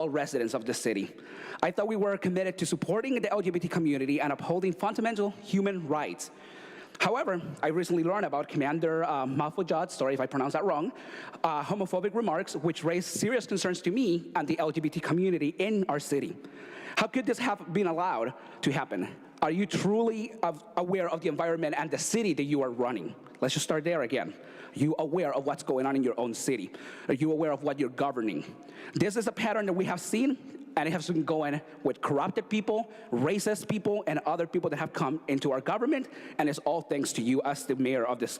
all residents of the city. I thought we were committed to supporting the LGBT community and upholding fundamental human rights. However, I recently learned about Commander Mahfouzat's, sorry if I pronounced that wrong, homophobic remarks which raised serious concerns to me and the LGBT community in our city. How could this have been allowed to happen? Are you truly aware of the environment and the city that you are running? Let's just start there again. Are you aware of what's going on in your own city? Are you aware of what you're governing? This is a pattern that we have seen, and it has been going with corrupted people, racist people, and other people that have come into our government, and it's all thanks to you as the mayor of this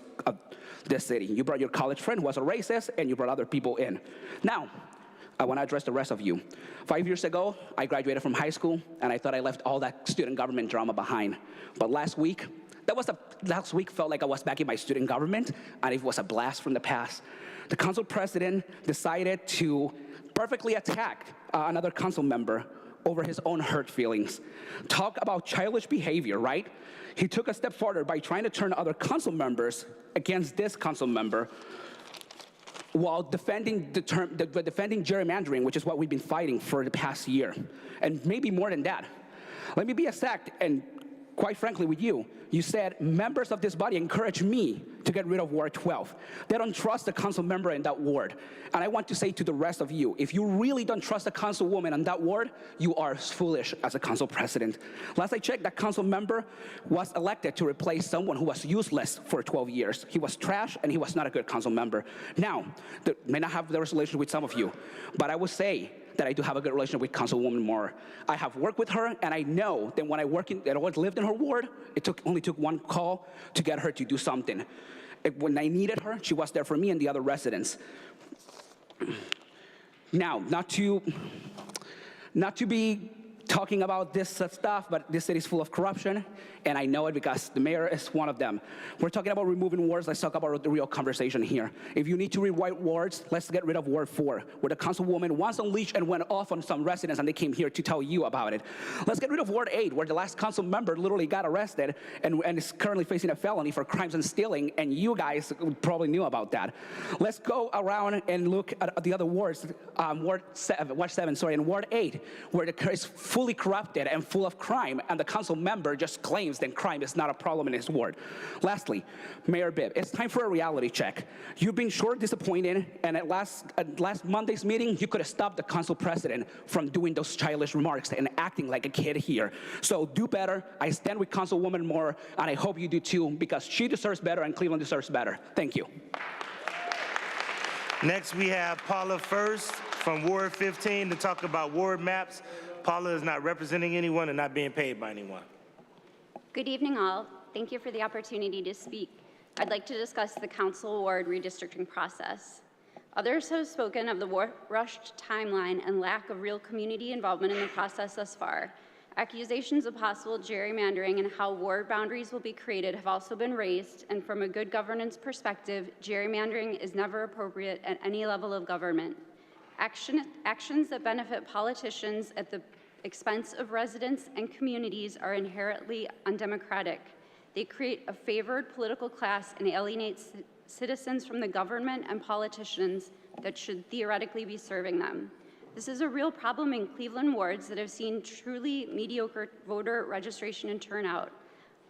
city. You brought your college friend who was a racist, and you brought other people in. Now, I want to address the rest of you. 5 years ago, I graduated from high school, and I thought I left all that student government drama behind. But last week felt like I was back in my student government, and it was a blast from the past. The council president decided to perfectly attack another council member over his own hurt feelings. Talk about childish behavior, right? He took a step further by trying to turn other council members against this council member while defending defending gerrymandering, which is what we've been fighting for the past year, and maybe more than that. Let me be exact, and quite frankly with you, you said members of this body encouraged me to get rid of Ward 12. They don't trust the council member in that ward. And I want to say to the rest of you, if you really don't trust the councilwoman in that ward, you are foolish as a council president. Last I checked, that council member was elected to replace someone who was useless for 12 years. He was trash and he was not a good council member. Now, may not have the resolution with some of you, but I would say that I do have a good relationship with Councilwoman Moore. I have worked with her, and I know that when I lived in her ward, it only took one call to get her to do something. When I needed her, she was there for me and the other residents. Now, not to be talking about this stuff, but this city is full of corruption, and I know it because the mayor is one of them. We're talking about removing wards. Let's talk about the real conversation here. If you need to rewrite wards, let's get rid of Ward 4, where the councilwoman once unleashed and went off on some residents, and they came here to tell you about it. Let's get rid of Ward 8, where the last council member literally got arrested and is currently facing a felony for crimes and stealing, and you guys probably knew about that. Let's go around and look at the other wards, Ward 7, and Ward 8, where the is fully corrupted and full of crime, and the council member just claims that crime is not a problem in his ward. Lastly, Mayor Bibb, it's time for a reality check. You've been short disappointed, and at last Monday's meeting, you could have stopped the council president from doing those childish remarks and acting like a kid here. So do better. I stand with Councilwoman Moore, and I hope you do too, because she deserves better and Cleveland deserves better. Thank you. Next, we have Paula First from Ward 15 to talk about ward maps. Paula is not representing anyone and not being paid by anyone. Good evening, all. Thank you for the opportunity to speak. I'd like to discuss the council ward redistricting process. Others have spoken of the rushed timeline and lack of real community involvement in the process thus far. Accusations of possible gerrymandering and how ward boundaries will be created have also been raised, and from a good governance perspective, gerrymandering is never appropriate at any level of government. Actions that benefit politicians at the expense of residents and communities are inherently undemocratic. They create a favored political class and alienate citizens from the government and politicians that should theoretically be serving them. This is a real problem in Cleveland wards that have seen truly mediocre voter registration and turnout.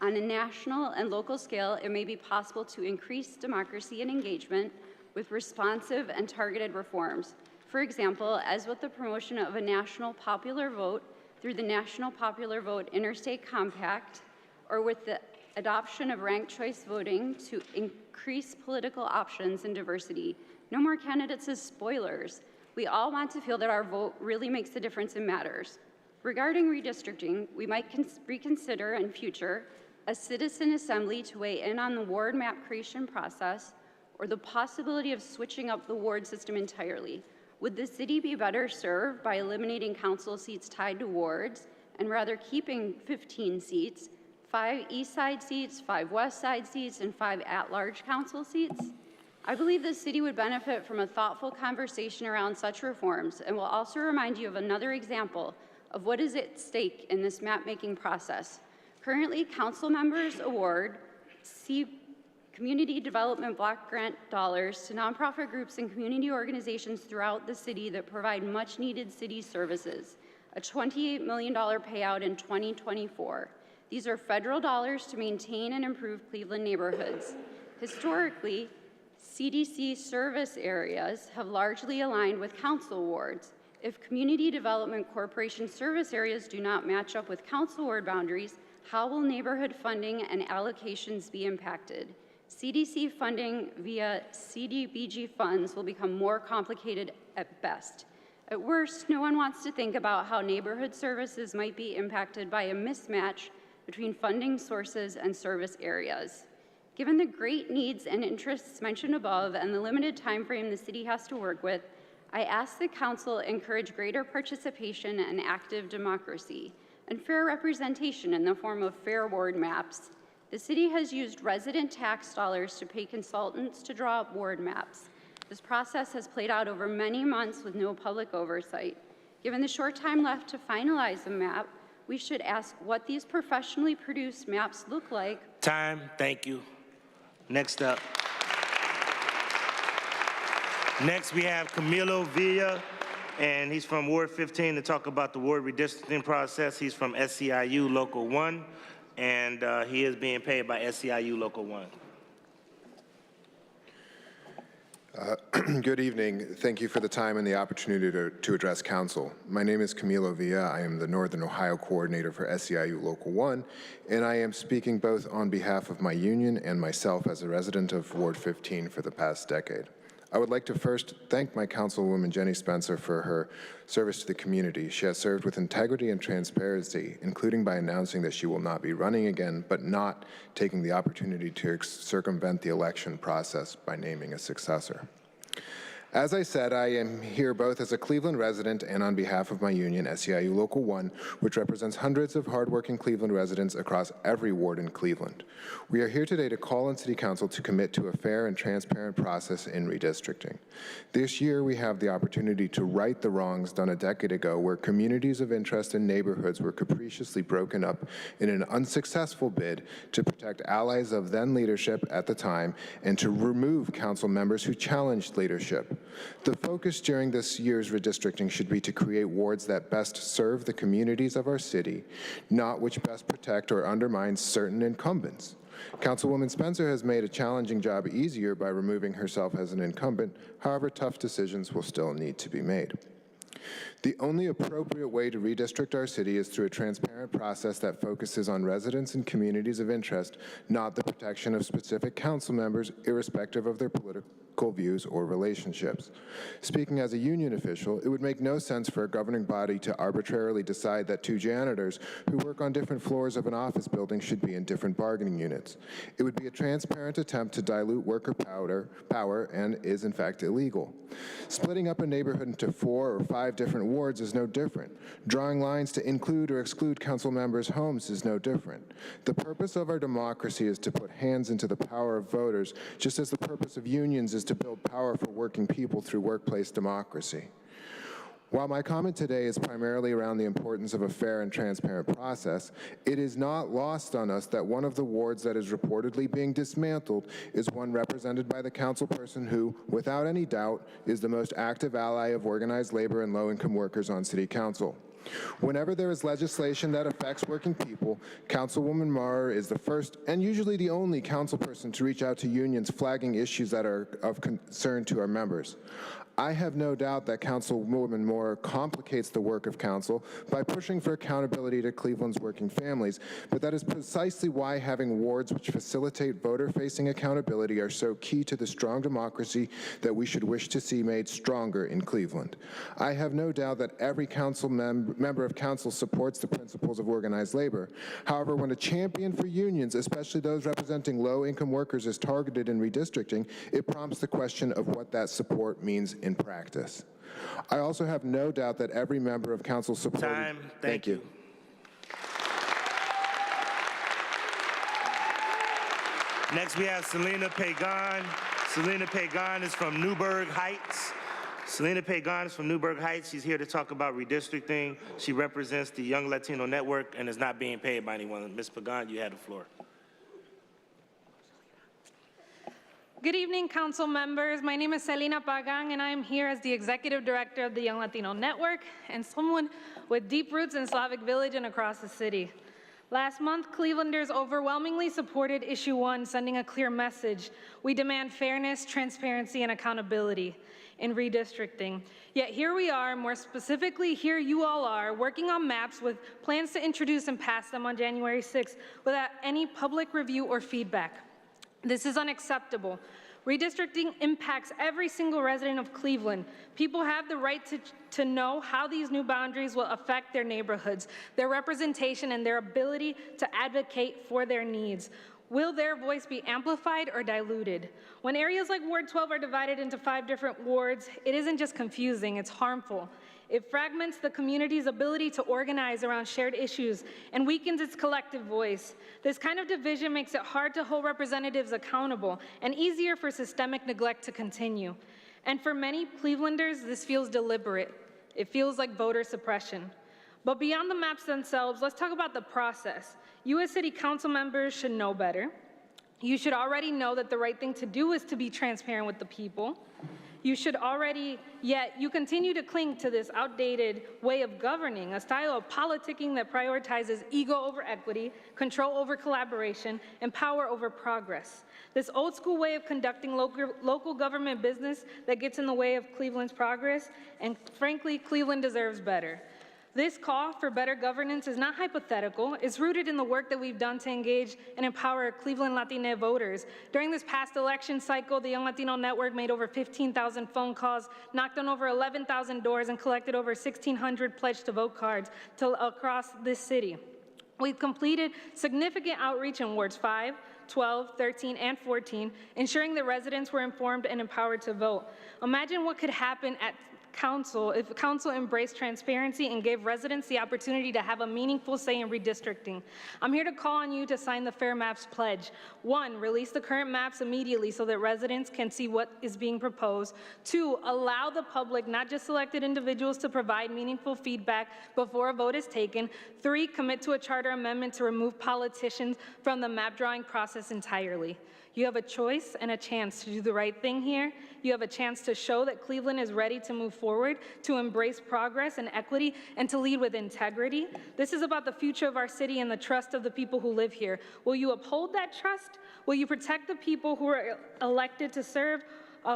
On a national and local scale, it may be possible to increase democracy and engagement with responsive and targeted reforms. For example, as with the promotion of a national popular vote through the National Popular Vote Interstate Compact, or with the adoption of ranked choice voting to increase political options and diversity. No more candidates as spoilers. We all want to feel that our vote really makes a difference and matters. Regarding redistricting, we might reconsider in future a citizen assembly to weigh in on the ward map creation process, or the possibility of switching up the ward system entirely. Would the city be better served by eliminating council seats tied to wards and rather keeping 15 seats, 5 east side seats, 5 west side seats, and 5 at-large council seats? I believe the city would benefit from a thoughtful conversation around such reforms, and will also remind you of another example of what is at stake in this map-making process. Currently, council members award community development block grant dollars to nonprofit groups and community organizations throughout the city that provide much needed city services, a $28 million payout in 2024. These are federal dollars to maintain and improve Cleveland neighborhoods. Historically, CDC service areas have largely aligned with council wards. If Community Development Corporation service areas do not match up with council ward boundaries, how will neighborhood funding and allocations be impacted? CDC funding via CDBG funds will become more complicated at best. At worst, no one wants to think about how neighborhood services might be impacted by a mismatch between funding sources and service areas. Given the great needs and interests mentioned above and the limited time frame the city has to work with, I ask the council encourage greater participation and active democracy and fair representation in the form of fair ward maps. The city has used resident tax dollars to pay consultants to draw up ward maps. This process has played out over many months with no public oversight. Given the short time left to finalize the map, we should ask what these professionally produced maps look like. Time, thank you. Next up. Next we have Camilo Villa, and he's from Ward 15 to talk about the ward redistricting process. He's from SCIU Local 1, and he is being paid by SCIU Local 1. Good evening. Thank you for the time and the opportunity to address council. My name is Camilo Villa. I am the Northern Ohio Coordinator for SCIU Local 1, and I am speaking both on behalf of my union and myself as a resident of Ward 15 for the past decade. I would like to first thank my Councilwoman Jenny Spencer for her service to the community. She has served with integrity and transparency, including by announcing that she will not be running again, but not taking the opportunity to circumvent the election process by naming a successor. As I said, I am here both as a Cleveland resident and on behalf of my union, SEIU Local 1, which represents hundreds of hardworking Cleveland residents across every ward in Cleveland. We are here today to call on City Council to commit to a fair and transparent process in redistricting. This year, we have the opportunity to right the wrongs done a decade ago where communities of interest and neighborhoods were capriciously broken up in an unsuccessful bid to protect allies of then leadership at the time and to remove council members who challenged leadership. The focus during this year's redistricting should be to create wards that best serve the communities of our city, not which best protect or undermine certain incumbents. Councilwoman Spencer has made a challenging job easier by removing herself as an incumbent. However, tough decisions will still need to be made. The only appropriate way to redistrict our city is through a transparent process that focuses on residents and communities of interest, not the protection of specific council members, irrespective of their political views or relationships. Speaking as a union official, it would make no sense for a governing body to arbitrarily decide that two janitors who work on different floors of an office building should be in different bargaining units. It would be a transparent attempt to dilute worker power and is in fact illegal. Splitting up a neighborhood into 4 or 5 different wards is no different. Drawing lines to include or exclude council members' homes is no different. The purpose of our democracy is to put hands into the power of voters, just as the purpose of unions is to build power for working people through workplace democracy. While my comment today is primarily around the importance of a fair and transparent process, it is not lost on us that one of the wards that is reportedly being dismantled is one represented by the councilperson who, without any doubt, is the most active ally of organized labor and low-income workers on City Council. Whenever there is legislation that affects working people, Councilwoman Maurer is the first and usually the only councilperson to reach out to unions flagging issues that are of concern to our members. I have no doubt that Councilwoman Moore complicates the work of council by pushing for accountability to Cleveland's working families, but that is precisely why having wards which facilitate voter-facing accountability are so key to the strong democracy that we should wish to see made stronger in Cleveland. I have no doubt that every member of council supports the principles of organized labor. However, when a champion for unions, especially those representing low-income workers, is targeted in redistricting, it prompts the question of what that support means in practice. I also have no doubt that every member of council supported— Time. Thank you. Next we have Selena Pagan. Selena Pagan is from Newburgh Heights. Selena Pagan is from Newburgh Heights. She's here to talk about redistricting. She represents the Young Latino Network and is not being paid by anyone. Ms. Pagan, you have the floor. Good evening, council members. My name is Selena Pagan, and I am here as the executive director of the Young Latino Network and someone with deep roots in Slavic Village and across the city. Last month, Clevelanders overwhelmingly supported Issue 1, sending a clear message. We demand fairness, transparency, and accountability in redistricting. Yet here we are, more specifically, here you all are, working on maps with plans to introduce and pass them on January 6th without any public review or feedback. This is unacceptable. Redistricting impacts every single resident of Cleveland. People have the right to know how these new boundaries will affect their neighborhoods, their representation, and their ability to advocate for their needs. Will their voice be amplified or diluted? When areas like Ward 12 are divided into 5 different wards, it isn't just confusing, it's harmful. It fragments the community's ability to organize around shared issues and weakens its collective voice. This kind of division makes it hard to hold representatives accountable and easier for systemic neglect to continue. And for many Clevelanders, this feels deliberate. It feels like voter suppression. But beyond the maps themselves, let's talk about the process. You as city council members should know better. You should already know that the right thing to do is to be transparent with the people. You should already, yet you continue to cling to this outdated way of governing, a style of politicking that prioritizes ego over equity, control over collaboration, and power over progress. This old school way of conducting local government business that gets in the way of Cleveland's progress, and frankly, Cleveland deserves better. This call for better governance is not hypothetical. It's rooted in the work that we've done to engage and empower Cleveland Latina voters. During this past election cycle, the Young Latino Network made over 15,000 phone calls, knocked on over 11,000 doors, and collected over 1,600 pledge to vote cards across this city. We've completed significant outreach in wards 5, 12, 13, and 14, ensuring that residents were informed and empowered to vote. Imagine what could happen at Council if Council embraced transparency and gave residents the opportunity to have a meaningful say in redistricting. I'm here to call on you to sign the Fair Maps Pledge. 1, release the current maps immediately so that residents can see what is being proposed. 2, allow the public, not just selected individuals, to provide meaningful feedback before a vote is taken. 3, commit to a charter amendment to remove politicians from the map drawing process entirely. You have a choice and a chance to do the right thing here. You have a chance to show that Cleveland is ready to move forward, to embrace progress and equity, and to lead with integrity. This is about the future of our city and the trust of the people who live here. Will you uphold that trust? Will you protect the people who are elected to serve,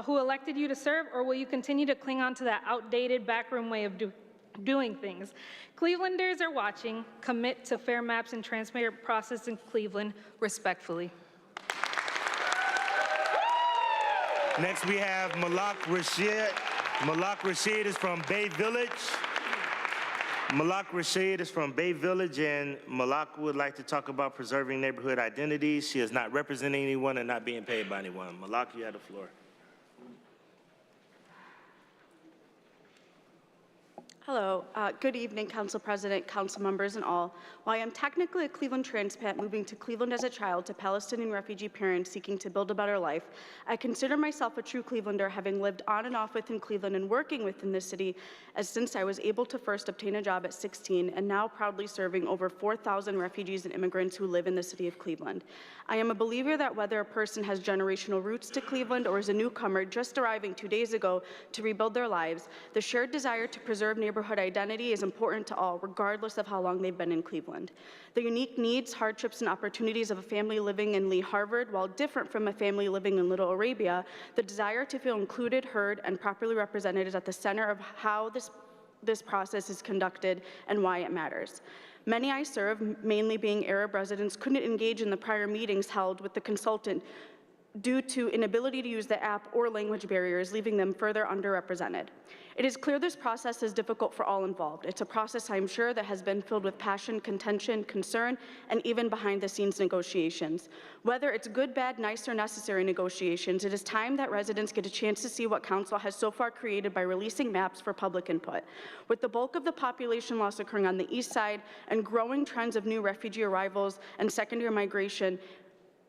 who elected you to serve, or will you continue to cling on to that outdated backroom way of doing things? Clevelanders are watching. Commit to fair maps and transparent process in Cleveland respectfully. Next, we have Malak Rashid. Malak Rashid is from Bay Village. Malak Rashid is from Bay Village, and Malak would like to talk about preserving neighborhood identities. She is not representing anyone and not being paid by anyone. Malak, you have the floor. Hello, good evening, Council President, Council members, and all. While I am technically a Cleveland transplant moving to Cleveland as a child to Palestinian refugee parents seeking to build a better life, I consider myself a true Clevelander, having lived on and off within Cleveland and working within the city since I was able to first obtain a job at 16 and now proudly serving over 4,000 refugees and immigrants who live in the city of Cleveland. I am a believer that whether a person has generational roots to Cleveland or is a newcomer just arriving 2 days ago to rebuild their lives, the shared desire to preserve neighborhood identity is important to all, regardless of how long they've been in Cleveland. The unique needs, hardships, and opportunities of a family living in Lee Harvard, while different from a family living in Little Arabia, the desire to feel included, heard, and properly represented is at the center of how this process is conducted and why it matters. Many I serve, mainly being Arab residents, couldn't engage in the prior meetings held with the consultant due to inability to use the app or language barriers, leaving them further underrepresented. It is clear this process is difficult for all involved. It's a process, I'm sure, that has been filled with passion, contention, concern, and even behind-the-scenes negotiations. Whether it's good, bad, nice, or necessary negotiations, it is time that residents get a chance to see what Council has so far created by releasing maps for public input. With the bulk of the population loss occurring on the east side and growing trends of new refugee arrivals and secondary migration,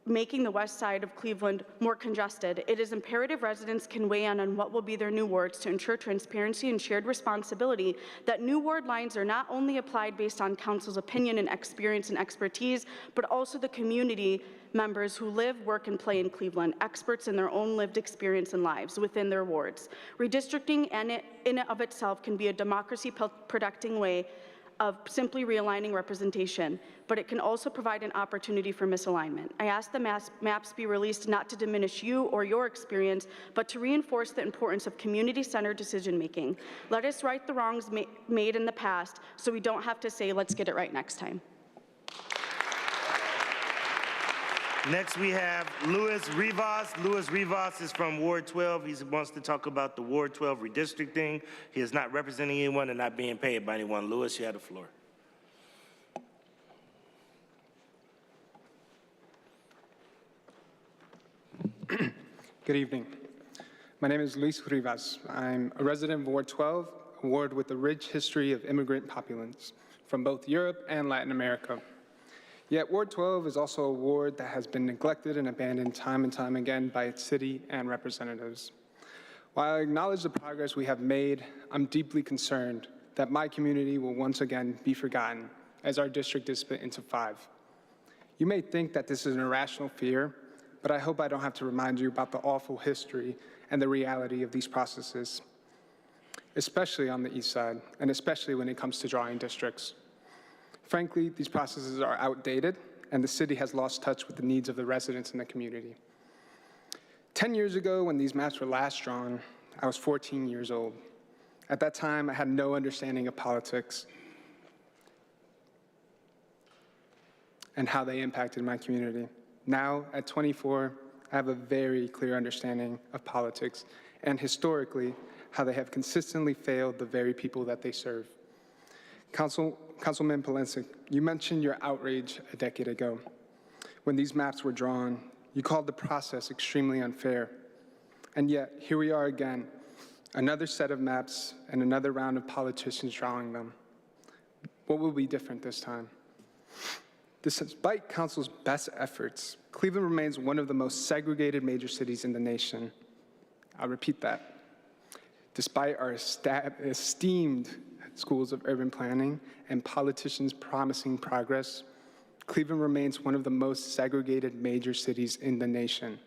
making the west side of Cleveland more congested. It is imperative residents can weigh in on what will be their new wards to ensure transparency and shared responsibility, that new ward lines are not only applied based on council's opinion and experience and expertise, but also the community members who live, work, and play in Cleveland, experts in their own lived experience and lives within their wards. Redistricting in and of itself can be a democracy-protecting way of simply realigning representation, but it can also provide an opportunity for misalignment. I ask the maps be released not to diminish you or your experience, but to reinforce the importance of community-centered decision-making. Let us right the wrongs made in the past so we don't have to say, let's get it right next time. Next, we have Luis Rivas. Luis Rivas is from Ward 12. He wants to talk about the Ward 12 redistricting. He is not representing anyone and not being paid by anyone. Luis, you have the floor. Good evening. My name is Luis Rivas. I'm a resident of Ward 12, a ward with a rich history of immigrant populace from both Europe and Latin America. Yet Ward 12 is also a ward that has been neglected and abandoned time and time again by its city and representatives. While I acknowledge the progress we have made, I'm deeply concerned that my community will once again be forgotten as our district is split into 5. You may think that this is an irrational fear, but I hope I don't have to remind you about the awful history and the reality of these processes, especially on the east side, and especially when it comes to drawing districts. Frankly, these processes are outdated, and the city has lost touch with the needs of the residents in the community. 10 years ago, when these maps were last drawn, I was 14 years old. At that time, I had no understanding of politics and how they impacted my community. Now, at 24, I have a very clear understanding of politics and historically, how they have consistently failed the very people that they serve. Councilman Polensik, you mentioned your outrage a decade ago. When these maps were drawn, you called the process extremely unfair. And yet, here we are again, another set of maps and another round of politicians drawing them. What will be different this time? Despite council's best efforts, Cleveland remains one of the most segregated major cities in the nation. I'll repeat that. Despite our esteemed schools of urban planning and politicians promising progress, Cleveland remains one of the most segregated major cities in the nation.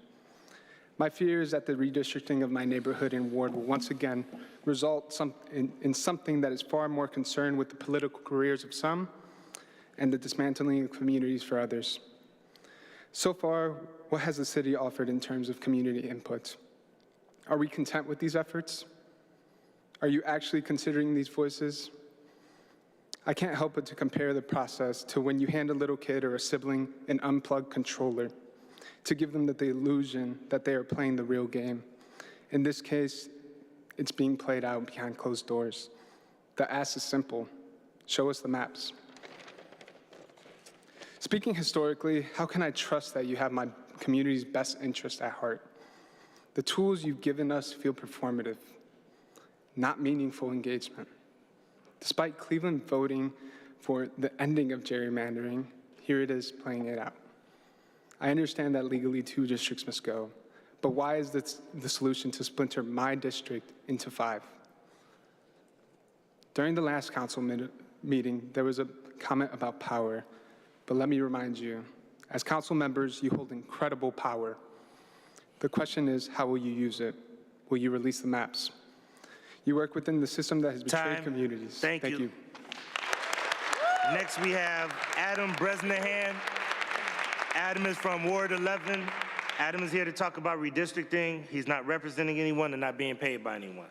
My fear is that the redistricting of my neighborhood and ward will once again result in something that is far more concerned with the political careers of some and the dismantling of communities for others. So far, what has the city offered in terms of community input? Are we content with these efforts? Are you actually considering these voices? I can't help but to compare the process to when you hand a little kid or a sibling an unplugged controller to give them the illusion that they are playing the real game. In this case, it's being played out behind closed doors. The ask is simple: show us the maps. Speaking historically, how can I trust that you have my community's best interest at heart? The tools you've given us feel performative, not meaningful engagement. Despite Cleveland voting for the ending of gerrymandering, here it is playing it out. I understand that legally 2 districts must go, but why is this the solution to splinter my district into 5? During the last council meeting, there was a comment about power, but let me remind you, as council members, you hold incredible power. The question is, how will you use it? Will you release the maps? You work within the system that has betrayed communities. Thank you. Next, we have Adam Bresnahan. Adam is from Ward 11. Adam is here to talk about redistricting. He's not representing anyone and not being paid by anyone.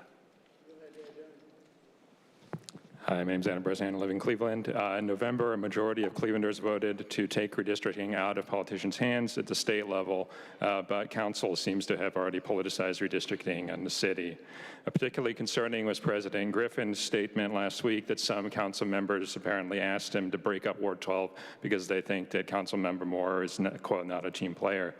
Hi, my name's Adam Bresnahan. I live in Cleveland. In November, a majority of Clevelanders voted to take redistricting out of politicians' hands at the state level, but council seems to have already politicized redistricting in the city. Particularly concerning was President Griffin's statement last week that some council members apparently asked him to break up Ward 12 because they think that Council Member Moore is, quote, not a team player.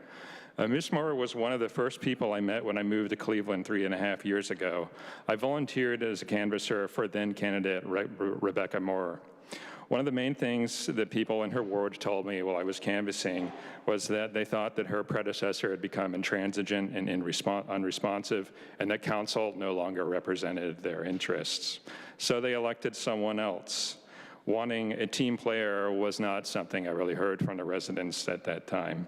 Ms. Moore was one of the first people I met when I moved to Cleveland 3.5 years ago. I volunteered as a canvasser for then candidate Rebecca Moore. One of the main things that people in her ward told me while I was canvassing was that they thought that her predecessor had become intransigent and unresponsive, and that council no longer represented their interests. So they elected someone else. Wanting a team player was not something I really heard from the residents at that time.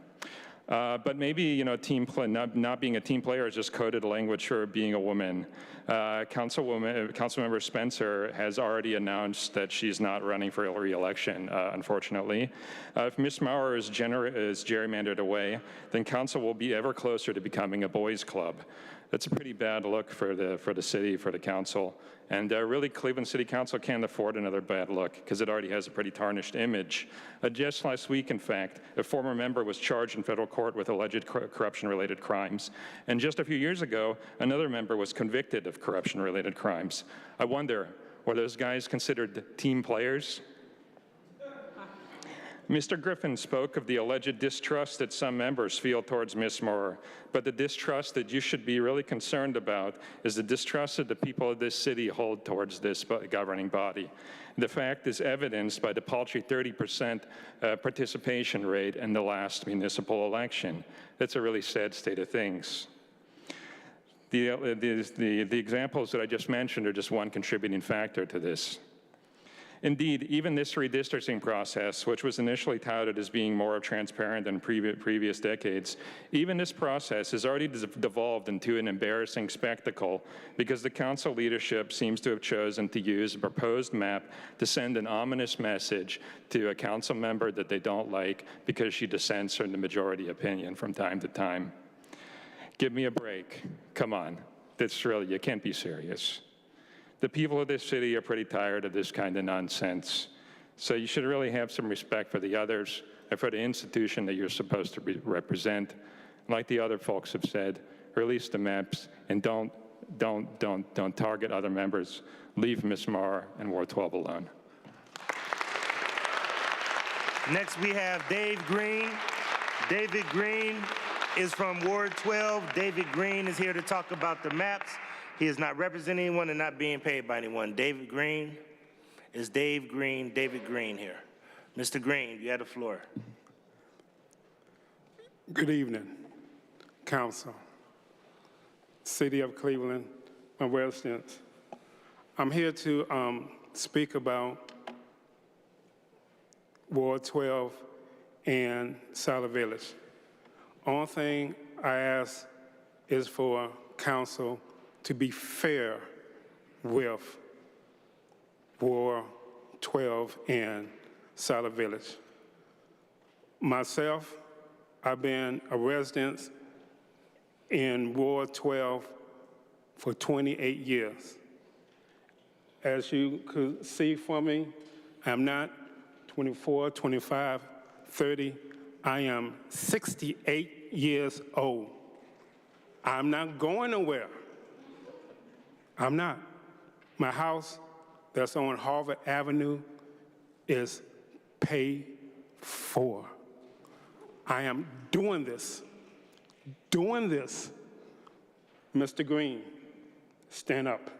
But maybe, not being a team player is just coded language for being a woman. Councilmember Spencer has already announced that she's not running for re-election, unfortunately. If Ms. Maurer is gerrymandered away, then council will be ever closer to becoming a boys' club. That's a pretty bad look for the city, for the council. And really, Cleveland City Council can't afford another bad look because it already has a pretty tarnished image. Just last week, in fact, a former member was charged in federal court with alleged corruption-related crimes. And just a few years ago, another member was convicted of corruption-related crimes. I wonder, were those guys considered team players? Mr. Griffin spoke of the alleged distrust that some members feel towards Ms. Moore, but the distrust that you should be really concerned about is the distrust that the people of this city hold towards this governing body. The fact is evidenced by the paltry 30% participation rate in the last municipal election. That's a really sad state of things. The examples that I just mentioned are just one contributing factor to this. Indeed, even this redistricting process, which was initially touted as being more transparent than previous decades, even this process has already devolved into an embarrassing spectacle because the council leadership seems to have chosen to use a proposed map to send an ominous message to a council member that they don't like because she dissents from the majority opinion from time to time. Give me a break. Come on. That's really, you can't be serious. The people of this city are pretty tired of this kind of nonsense. So you should really have some respect for the others and for the institution that you're supposed to represent. Like the other folks have said, release the maps and don't target other members. Leave Ms. Marr and Ward 12 alone. Next we have Dave Green. David Green is from Ward 12. David Green is here to talk about the maps. He is not representing anyone and not being paid by anyone. David Green is David Green here. Mr. Green, you have the floor. Good evening, Council, City of Cleveland, my residents. I'm here to speak about Ward 12 and South Village. Only thing I ask is for Council to be fair with Ward 12 and South Village. Myself, I've been a resident in Ward 12 for 28 years. As you could see from me, I'm not 24, 25, 30. I am 68 years old. I'm not going nowhere. I'm not. My house that's on Harvard Avenue is paid for. I am doing this. Mr. Green, stand up.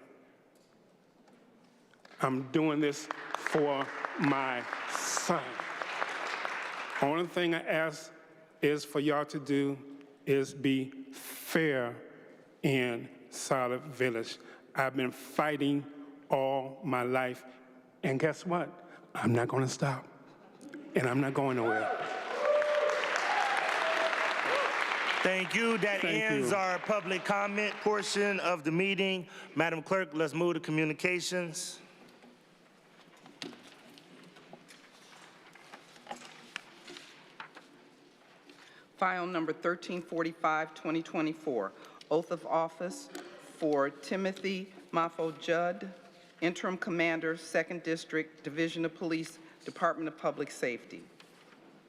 I'm doing this for my son. Only thing I ask is for y'all to do is be fair in Solid Village. I've been fighting all my life, and guess what? I'm not going to stop, and I'm not going nowhere. Thank you. That ends our public comment portion of the meeting. Madam Clerk, let's move to communications. File number 1345, 2024, oath of office for Timothy Mafo-Judd, Interim Commander, 2nd District, Division of Police, Department of Public Safety.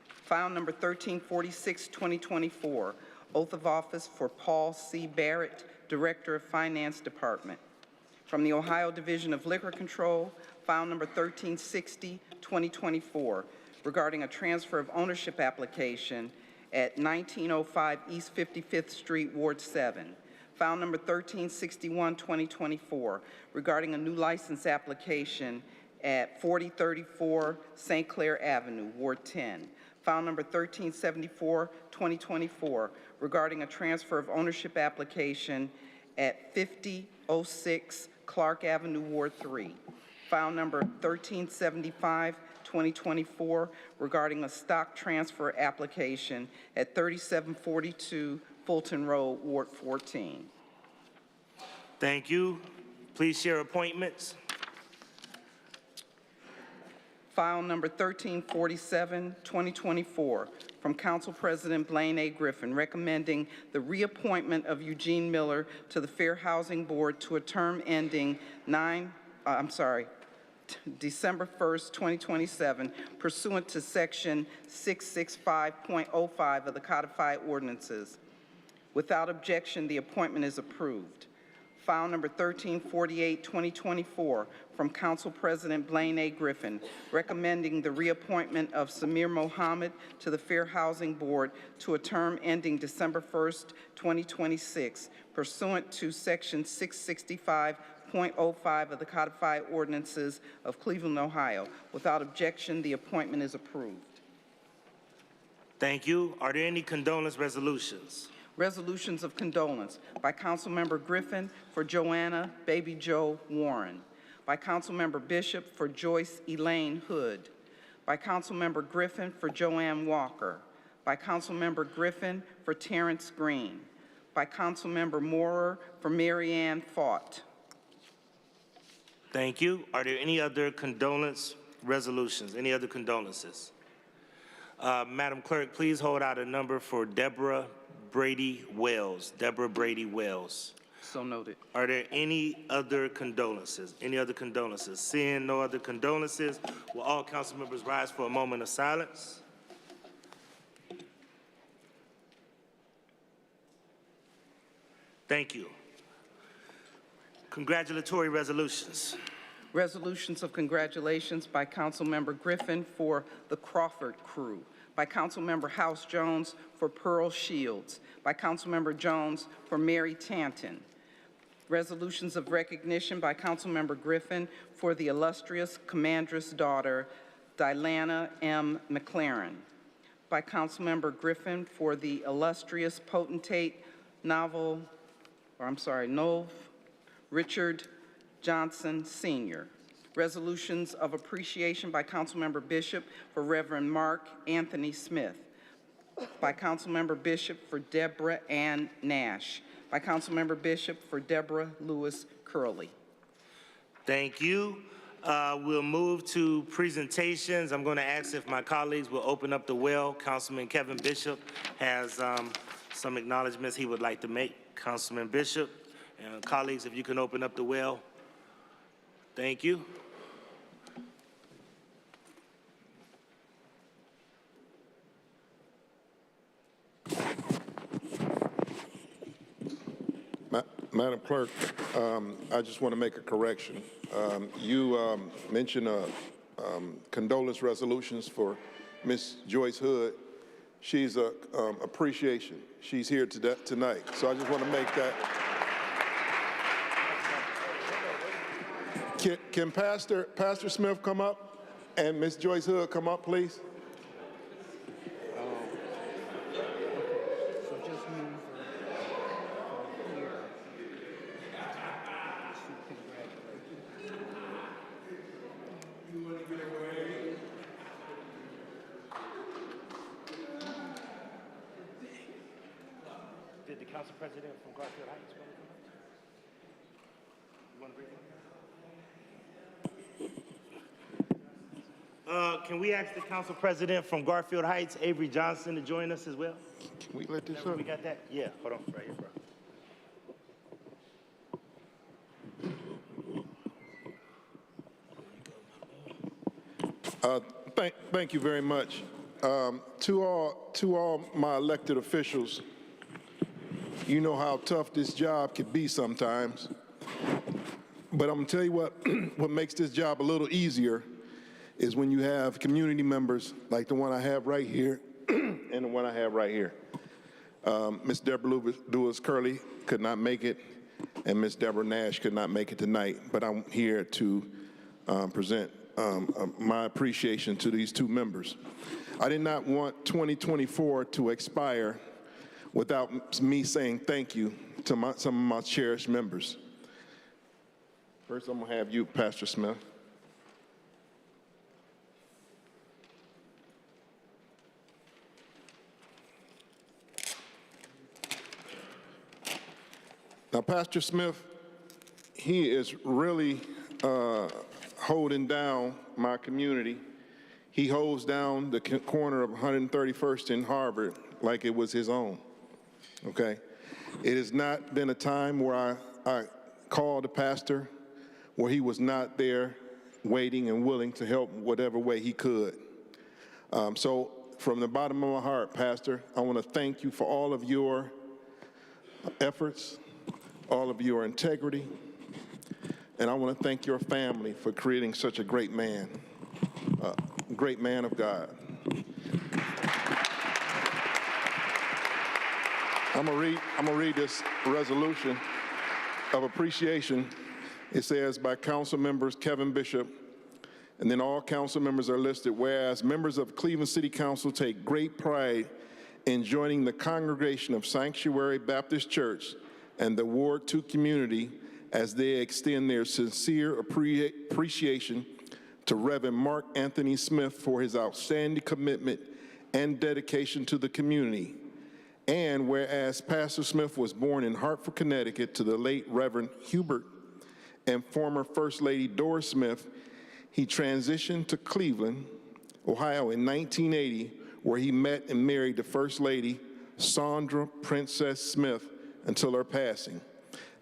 File number 1346, 2024, oath of office for Paul C. Barrett, Director of Finance Department. From the Ohio Division of Liquor Control, file number 1360, 2024, regarding a transfer of ownership application at 1905 East 55th Street, Ward 7. File number 1361, 2024, regarding a new license application at 4034 St. Clair Avenue, Ward 10. File number 1374, 2024, regarding a transfer of ownership application at 5006 Clark Avenue, Ward 3. File number 1375, 2024, regarding a stock transfer application at 3742 Fulton Road, Ward 14. Thank you. Please share appointments. File number 1347, 2024, from Council President Blaine A. Griffin, recommending the reappointment of Eugene Miller to the Fair Housing Board to a term ending December 1st, 2027, pursuant to Section 665.05 of the Codified Ordinances. Without objection, the appointment is approved. File number 1348, 2024, from Council President Blaine A. Griffin, recommending the reappointment of Samir Mohammed to the Fair Housing Board to a term ending December 1st, 2026, pursuant to Section 665.05 of the Codified Ordinances of Cleveland, Ohio. Without objection, the appointment is approved. Thank you. Are there any condolence resolutions? Resolutions of condolence by Councilmember Griffin for Joanna Baby Joe Warren, by Councilmember Bishop for Joyce Elaine Hood, by Councilmember Griffin for Joanne Walker, by Councilmember Griffin for Terrence Green, by Councilmember Moorer for Marianne Fought. Thank you. Are there any other condolence resolutions? Any other condolences? Madam Clerk, please hold out a number for Deborah Brady Wells. Deborah Brady Wells. So noted. Are there any other condolences? Any other condolences? Seeing no other condolences, will all council members rise for a moment of silence? Thank you. Congratulatory resolutions. Resolutions of congratulations by Councilmember Griffin for the Crawford Crew, by Councilmember House Jones for Pearl Shields, by Councilmember Jones for Mary Tanton. Resolutions of recognition by Councilmember Griffin for the illustrious commander's daughter, Diana M. McLaren, by Councilmember Griffin for the illustrious potentate Nov Richard Johnson Sr. Resolutions of appreciation by Councilmember Bishop for Reverend Mark Anthony Smith, by Councilmember Bishop for Deborah Ann Nash, by Councilmember Bishop for Deborah Lewis Curley. Thank you. We'll move to presentations. I'm going to ask if my colleagues will open up the well. Councilman Kevin Bishop has some acknowledgments he would like to make. Councilman Bishop and colleagues, if you can open up the well. Thank you. Madam Clerk, I just want to make a correction. You mentioned condolence resolutions for Ms. Joyce Hood. She's a appreciation. She's here tonight, so I just want to make that. Can Pastor Smith come up and Ms. Joyce Hood come up, please? Did the council president from Garfield Heights want to come up? You want to bring him up? Can we ask the council president from Garfield Heights, Avery Johnson, to join us as well? Can we let this up? We got that? Yeah, hold on, right here, bro. Thank you very much. To all my elected officials, you know how tough this job can be sometimes. But I'm gonna tell you what makes this job a little easier is when you have community members like the one I have right here and the one I have right here. Ms. Deborah Lewis Curley could not make it, and Ms. Deborah Nash could not make it tonight, but I'm here to present my appreciation to these two members. I did not want 2024 to expire without me saying thank you to some of my cherished members. First, I'm going to have you, Pastor Smith. Now, Pastor Smith, he is really holding down my community. He holds down the corner of 131st and Harvard like it was his own, okay? It has not been a time where I called a pastor where he was not there waiting and willing to help whatever way he could. So from the bottom of my heart, Pastor, I want to thank you for all of your efforts, all of your integrity, and I want to thank your family for creating such a great man of God. I'm gonna read this resolution of appreciation. It says, by council members Kevin Bishop, and then all council members are listed, whereas members of Cleveland City Council take great pride in joining the congregation of Sanctuary Baptist Church and the Ward 2 community as they extend their sincere appreciation to Reverend Mark Anthony Smith for his outstanding commitment and dedication to the community. And whereas Pastor Smith was born in Hartford, Connecticut to the late Reverend Hubert and former First Lady Doris Smith, he transitioned to Cleveland, Ohio in 1980, where he met and married the First Lady, Sandra Princess Smith, until her passing.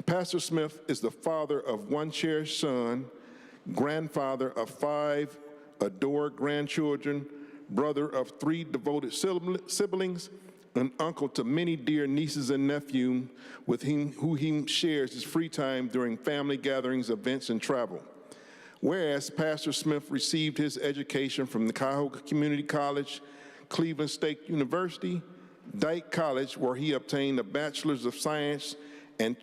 Pastor Smith is the father of one cherished son, grandfather of 5 adored grandchildren, brother of 3 devoted siblings, an uncle to many dear nieces and nephews with who he shares his free time during family gatherings, events, and travel. Whereas Pastor Smith received his education from the Cuyahoga Community College, Cleveland State University, Dyke College, where he obtained a Bachelor's of Science, and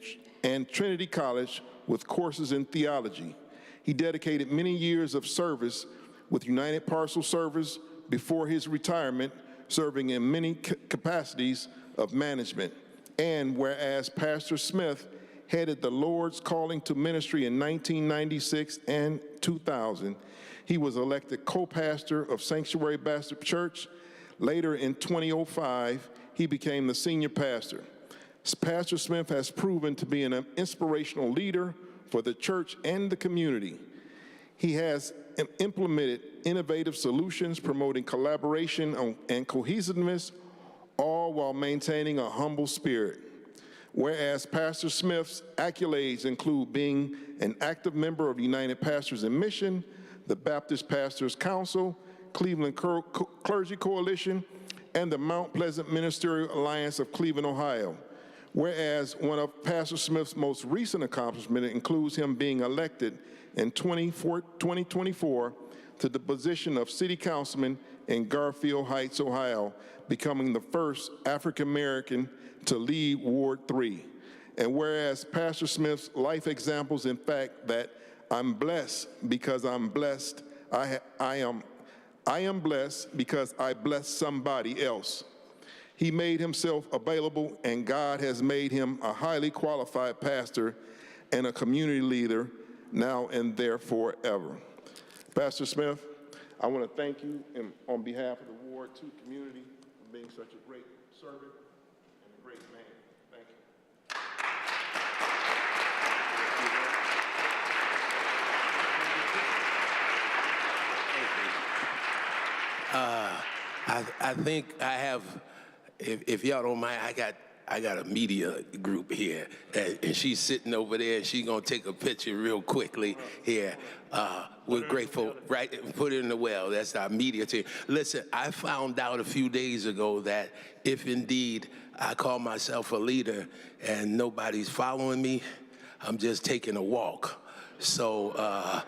Trinity College with courses in theology. He dedicated many years of service with United Parcel Service before his retirement, serving in many capacities of management. And whereas Pastor Smith headed the Lord's Calling to Ministry in 1996 and 2000, he was elected co-pastor of Sanctuary Baptist Church. Later in 2005, he became the senior pastor. Pastor Smith has proven to be an inspirational leader for the church and the community. He has implemented innovative solutions promoting collaboration and cohesiveness, all while maintaining a humble spirit. Whereas Pastor Smith's accolades include being an active member of United Pastors in Mission, the Baptist Pastors Council, Cleveland Clergy Coalition, and the Mount Pleasant Ministerial Alliance of Cleveland, Ohio. Whereas one of Pastor Smith's most recent accomplishments includes him being elected in 2024 to the position of City Councilman in Garfield Heights, Ohio, becoming the first African American to lead Ward 3. And whereas Pastor Smith's life examples, in fact, that I'm blessed because I'm blessed, I am blessed because I bless somebody else. He made himself available, and God has made him a highly qualified pastor and a community leader now and there forever. Pastor Smith, I want to thank you on behalf of the Ward 2 community for being such a great servant and a great man. Thank you. I think I have, if y'all don't mind, I got a media group here, and she's sitting over there, and she's gonna take a picture real quickly here. We're grateful, right? Put it in the well. That's our media team. Listen, I found out a few days ago that if indeed I call myself a leader and nobody's following me, I'm just taking a walk. So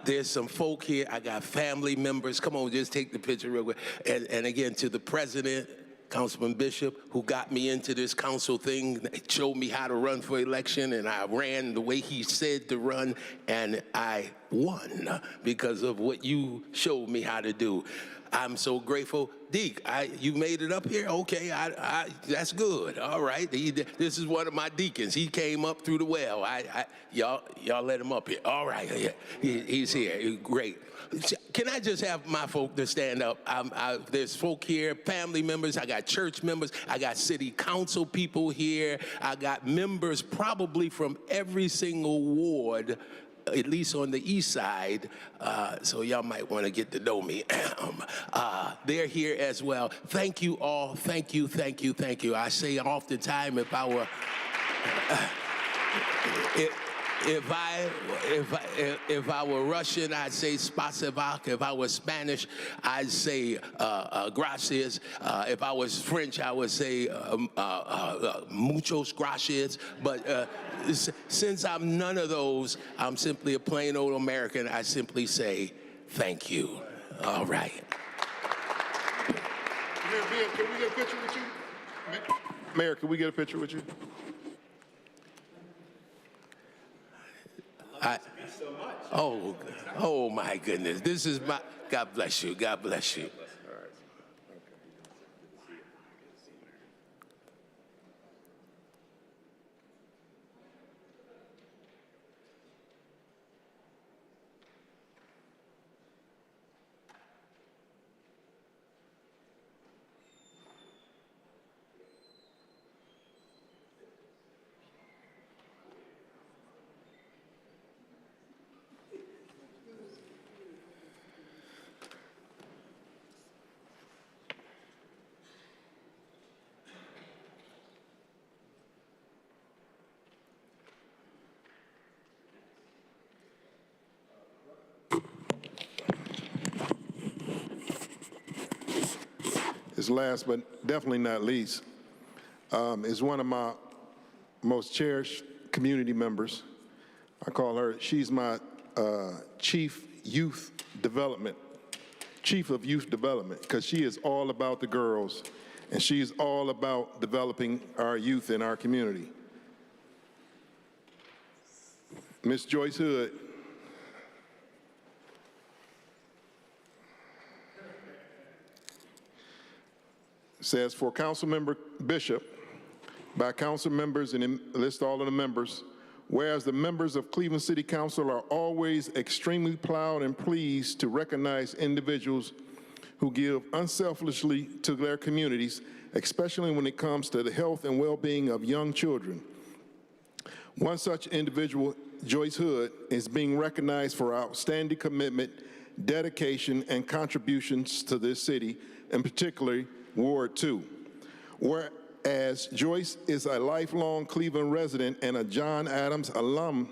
there's some folk here. I got family members. Come on, just take the picture real quick. And again, to the president, Councilman Bishop, who got me into this council thing, showed me how to run for election, and I ran the way he said to run, and I one because of what you showed me how to do. I'm so grateful. Deke, you made it up here? Okay, that's good. All right. This is one of my deacons. He came up through the well. Y'all let him up here. All right. He's here. Great. Can I just have my folk to stand up? There's folk here, family members. I got church members. I got city council people here. I got members probably from every single ward, at least on the east side, so y'all might want to get to know me. They're here as well. Thank you all. Thank you, thank you, thank you. I say oftentimes if I were, if I were Russian, I'd say spasiba. If I was Spanish, I'd say gracias. If I was French, I would say muchos gracias. But since I'm none of those, I'm simply a plain old American. I simply say thank you. All right. Mayor, can we get a picture with you? Mayor, can we get a picture with you? Oh my goodness. This is my, God bless you. God bless you. Last but definitely not least, is one of my most cherished community members. I call her, she's my chief of youth development, because she is all about the girls, and she is all about developing our youth in our community. Miss Joyce Hood. Says for Councilmember Bishop, by council members, and list all of the members, whereas the members of Cleveland City Council are always extremely proud and pleased to recognize individuals who give unselfishly to their communities, especially when it comes to the health and well-being of young children. One such individual, Joyce Hood, is being recognized for outstanding commitment, dedication, and contributions to this city, and particularly Ward 2. Whereas Joyce is a lifelong Cleveland resident and a John Adams alum,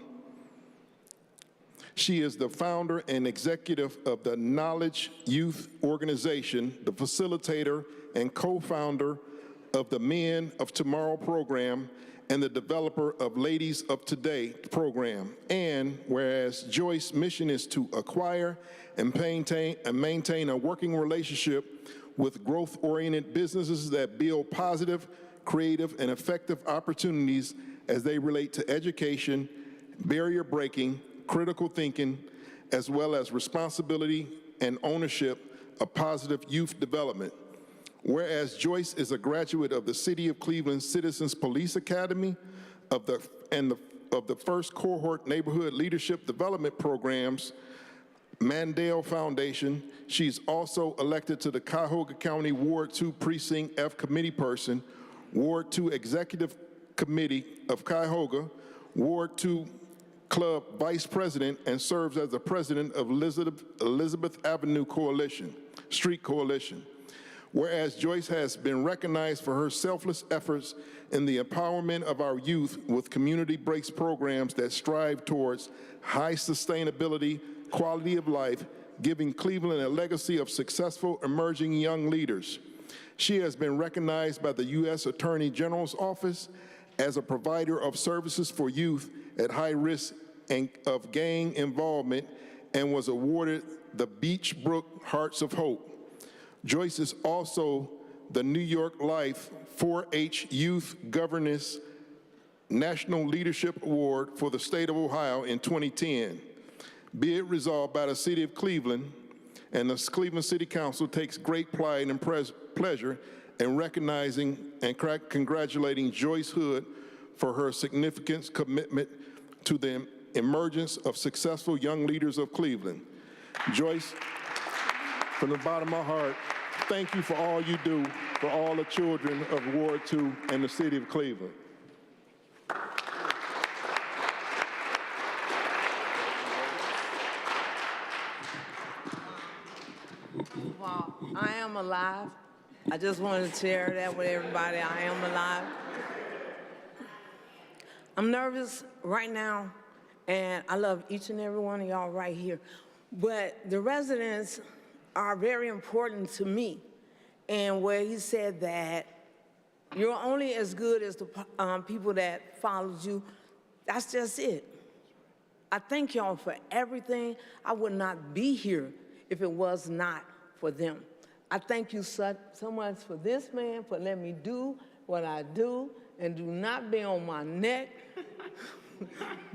she is the founder and executive of the Knowledge Youth Organization, the facilitator and co-founder of the Men of Tomorrow program, and the developer of Ladies of Today program. And whereas Joyce's mission is to acquire and maintain a working relationship with growth-oriented businesses that build positive, creative, and effective opportunities as they relate to education, barrier breaking, critical thinking, as well as responsibility and ownership of positive youth development. Whereas Joyce is a graduate of the City of Cleveland Citizens Police Academy of the first cohort neighborhood leadership development programs, Mandel Foundation. She's also elected to the Cuyahoga County Ward 2 Precinct F Committee Person, Ward 2 Executive Committee of Cuyahoga, Ward 2 Club Vice President, and serves as the president of Elizabeth Avenue Street Coalition. Whereas Joyce has been recognized for her selfless efforts in the empowerment of our youth with community breaks programs that strive towards high sustainability, quality of life, giving Cleveland a legacy of successful emerging young leaders. She has been recognized by the U.S. Attorney General's Office as a provider of services for youth at high risk of gang involvement and was awarded the Beach Brook Hearts of Hope. Joyce is also the New York Life 4-H Youth Governance National Leadership Award for the state of Ohio in 2010. Be it resolved by the City of Cleveland, and the Cleveland City Council takes great pride and pleasure in recognizing and congratulating Joyce Hood for her significant commitment to the emergence of successful young leaders of Cleveland. Joyce, from the bottom of my heart, thank you for all you do for all the children of Ward 2 and the City of Cleveland. Well, I am alive. I just want to share that with everybody. I am alive. I'm nervous right now, and I love each and every one of y'all right here. But the residents are very important to me. And where he said that you're only as good as the people that followed you, that's just it. I thank y'all for everything. I would not be here if it was not for them. I thank you so much for this man, for letting me do what I do, and do not be on my neck.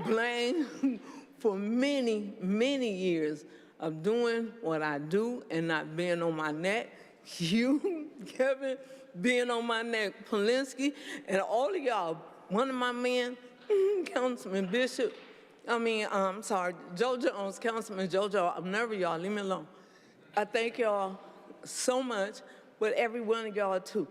Blamed for many, many years of doing what I do and not being on my neck. You, Kevin, being on my neck, Polinsky, and all of y'all. One of my men, Councilman Bishop, Joe Jones, Councilman Joe, I'm nervous, y'all, leave me alone. I thank y'all so much, but every one of y'all too.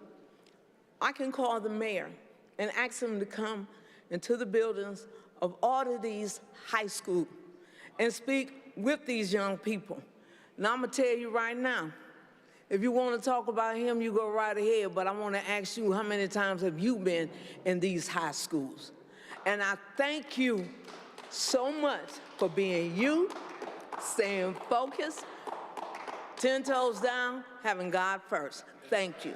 I can call the mayor and ask him to come into the buildings of all of these high schools and speak with these young people. Now I'm gonna tell you right now, if you wanna talk about him, you go right ahead, but I wanna ask you, how many times have you been in these high schools? And I thank you so much for being you, staying focused, 10 toes down, having God first. Thank you.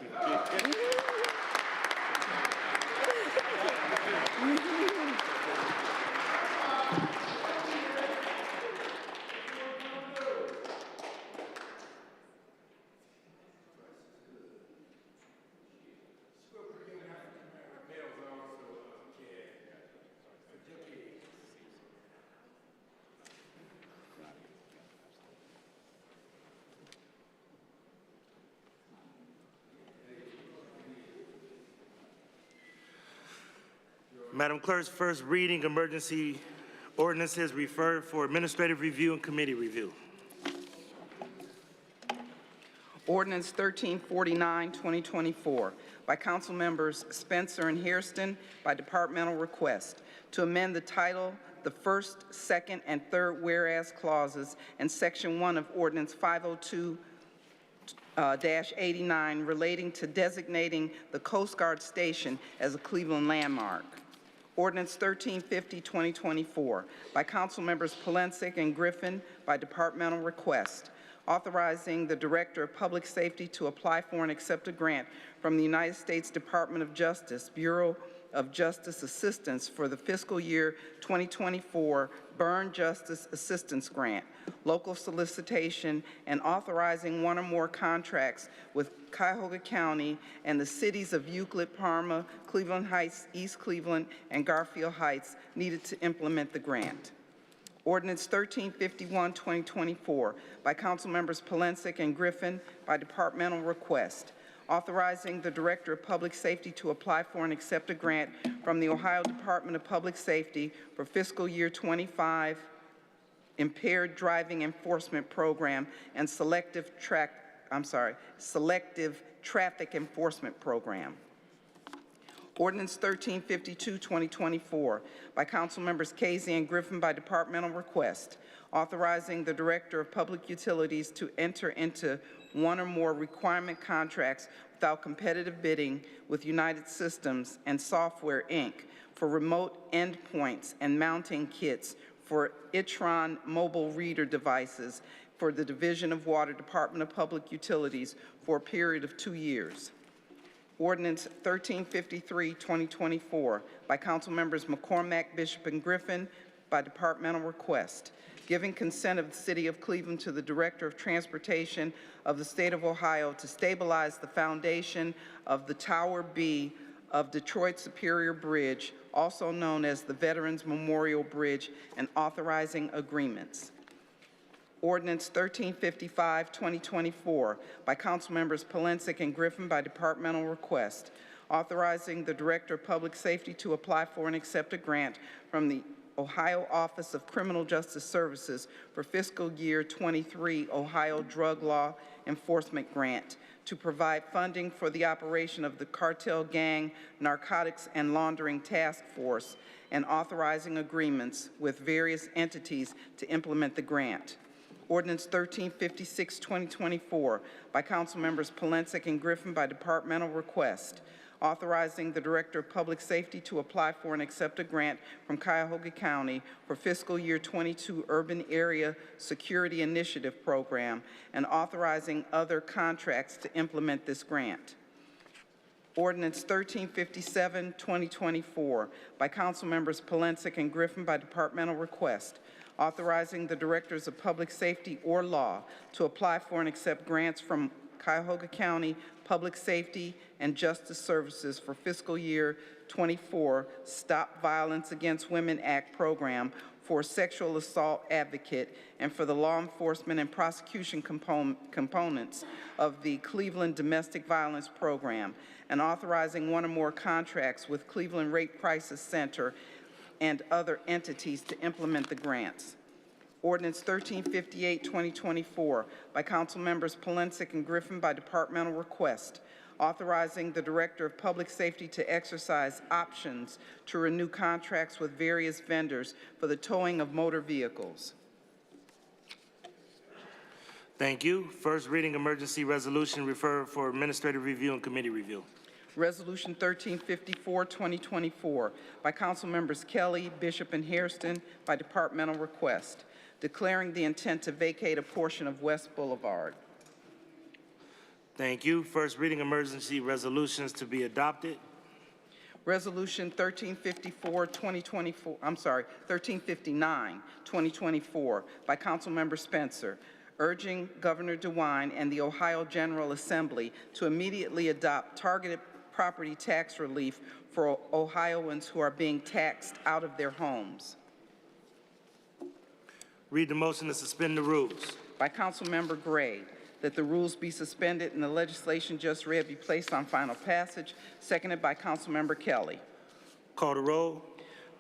Madam Clerk's first reading, emergency ordinances referred for administrative review and committee review. Ordinance 1349, 2024, by Council Members Spencer and Hairston by departmental request, to amend the title, the first, second, and third whereas clauses, and Section 1 of Ordinance 502-89 relating to designating the Coast Guard Station as a Cleveland landmark. Ordinance 1350, 2024, by Council Members Polensek and Griffin by departmental request, authorizing the Director of Public Safety to apply for and accept a grant from the United States Department of Justice, Bureau of Justice Assistance for the fiscal year 2024 Burn Justice Assistance Grant, local solicitation, and authorizing one or more contracts with Cuyahoga County and the cities of Euclid, Parma, Cleveland Heights, East Cleveland, and Garfield Heights needed to implement the grant. Ordinance 1351, 2024, by Council Members Polensek and Griffin by departmental request, authorizing the Director of Public Safety to apply for and accept a grant from the Ohio Department of Public Safety for fiscal year 25 Impaired Driving Enforcement Program and Selective Traffic Enforcement Program. Ordinance 1352, 2024, by Council Members Casey and Griffin by departmental request, authorizing the Director of Public Utilities to enter into one or more requirement contracts without competitive bidding with United Systems and Software, Inc. for remote endpoints and mounting kits for Itron mobile reader devices for the Division of Water, Department of Public Utilities for a period of 2 years. Ordinance 1353, 2024, by Council Members McCormack, Bishop, and Griffin by departmental request, giving consent of the City of Cleveland to the Director of Transportation of the State of Ohio to stabilize the foundation of the Tower B of Detroit Superior Bridge, also known as the Veterans Memorial Bridge, and authorizing agreements. Ordinance 1355, 2024, by Councilmembers Polensek and Griffin by departmental request, authorizing the Director of Public Safety to apply for and accept a grant from the Ohio Office of Criminal Justice Services for fiscal year 23 Ohio Drug Law Enforcement Grant to provide funding for the operation of the Cartel Gang Narcotics and Laundering Task Force and authorizing agreements with various entities to implement the grant. Ordinance 1356, 2024, by Councilmembers Polensek and Griffin by departmental request, authorizing the Director of Public Safety to apply for and accept a grant from Cuyahoga County for fiscal year 22 Urban Area Security Initiative Program and authorizing other contracts to implement this grant. Ordinance 1357, 2024, by Councilmembers Polensek and Griffin by departmental request, authorizing the Directors of Public Safety or Law to apply for and accept grants from Cuyahoga County Public Safety and Justice Services for fiscal year 24 Stop Violence Against Women Act program for sexual assault advocate and for the law enforcement and prosecution components of the Cleveland Domestic Violence Program, and authorizing one or more contracts with Cleveland Rape Crisis Center and other entities to implement the grants. Ordinance 1358, 2024, by Councilmembers Polensek and Griffin by departmental request, authorizing the Director of Public Safety to exercise options to renew contracts with various vendors for the towing of motor vehicles. Thank you. First reading emergency resolution referred for administrative review and committee review. Resolution 1354, 2024, by Councilmembers Kelly, Bishop, and Hairston by departmental request, declaring the intent to vacate a portion of West Boulevard. Thank you. First reading emergency resolutions to be adopted. Resolution 1359, 2024, by Councilmember Spencer, urging Governor DeWine and the Ohio General Assembly to immediately adopt targeted property tax relief for Ohioans who are being taxed out of their homes. Read the motion to suspend the rules. By Councilmember Gray, that the rules be suspended and the legislation just read be placed on final passage, seconded by Councilmember Kelly. Call the roll.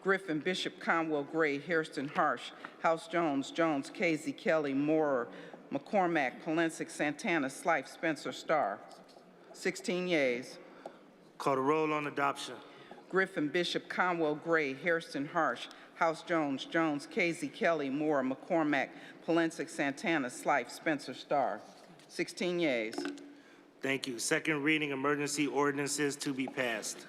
Griffin, Bishop, Conwell, Gray, Hairston, Harsh, House Jones, Jones, Casey, Kelly, Moorer, McCormack, Polensek, Santana, Slife, Spencer, Starr. 16 yeas. Call the roll on adoption. Griffin, Bishop, Conwell, Gray, Hairston, Harsh, House Jones, Jones, Casey, Kelly, Moore, McCormack, Polensek, Santana, Slife, Spencer, Starr. 16 yeas. Thank you. Second reading emergency ordinances to be passed.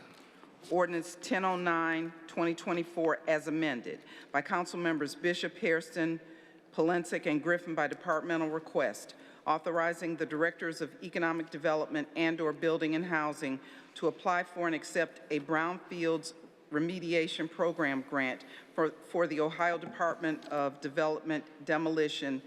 Ordinance 1009, 2024, as amended, by Councilmembers Bishop, Hairston, Polensek, and Griffin by departmental request, authorizing the Directors of Economic Development and/or Building and Housing to apply for and accept a Brownfields Remediation Program grant for the Ohio Department of Development, Demolition,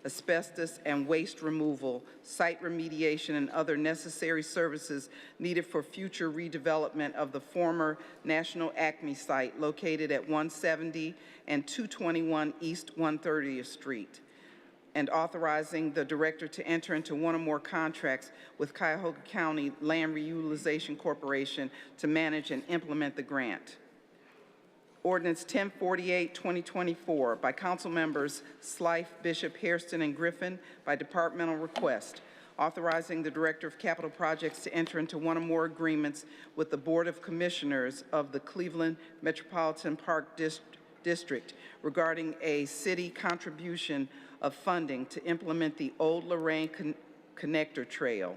Asbestos and Waste Removal, Site Remediation, and other necessary services needed for future redevelopment of the former National Acme site located at 170 and 221 East 130th Street, and authorizing the Director to enter into one or more contracts with Cuyahoga County Land Reutilization Corporation to manage and implement the grant. Ordinance 1048, 2024, by Councilmembers Slife, Bishop, Hairston, and Griffin by departmental request, authorizing the Director of Capital Projects to enter into one or more agreements with the Board of Commissioners of the Cleveland Metropolitan Park District regarding a city contribution of funding to implement the Old Lorraine Connector Trail,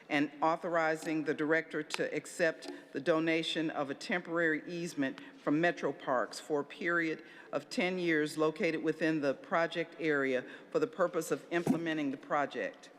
and authorizing the Director to accept the donation of a temporary easement from Metro Parks for a period of 10 years located within the project area for the purpose of implementing the project.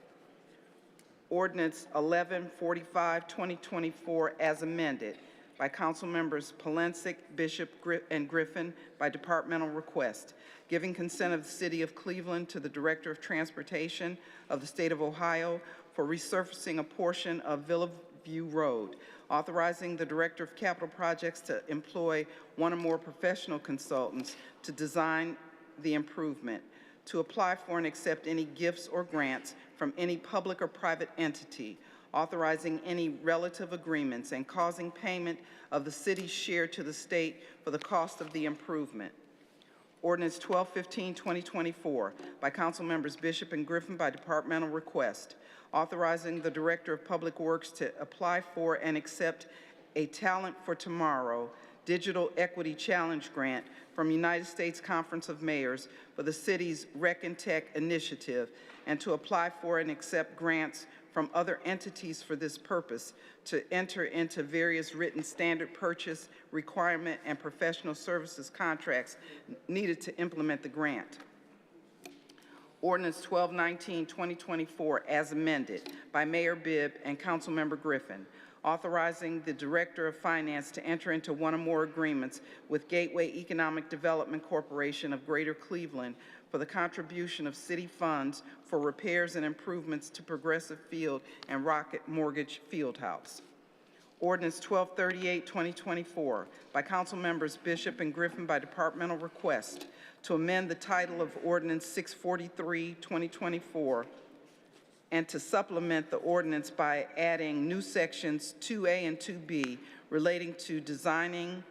Ordinance 1145, 2024, as amended, by Councilmembers Polensek, Bishop, and Griffin by departmental request, giving consent of the City of Cleveland to the Director of Transportation of the State of Ohio for resurfacing a portion of Villa View Road, authorizing the Director of Capital Projects to employ one or more professional consultants to design the improvement, to apply for and accept any gifts or grants from any public or private entity, authorizing any relative agreements, and causing payment of the city's share to the state for the cost of the improvement. Ordinance 1215-2024 by Council Members Bishop and Griffin by departmental request, authorizing the Director of Public Works to apply for and accept a Talent for Tomorrow Digital Equity Challenge Grant from United States Conference of Mayors for the city's Rec and Tech initiative, and to apply for and accept grants from other entities for this purpose, to enter into various written standard purchase, requirement, and professional services contracts needed to implement the grant. Ordinance 1219-2024 as amended by Mayor Bibb and Councilmember Griffin, authorizing the Director of Finance to enter into one or more agreements with Gateway Economic Development Corporation of Greater Cleveland for the contribution of city funds for repairs and improvements to Progressive Field and Rocket Mortgage Fieldhouse. Ordinance 1238-2024 by Council Members Bishop and Griffin by departmental request to amend the title of Ordinance 643-2024 and to supplement the ordinance by adding new sections 2A and 2B relating to designing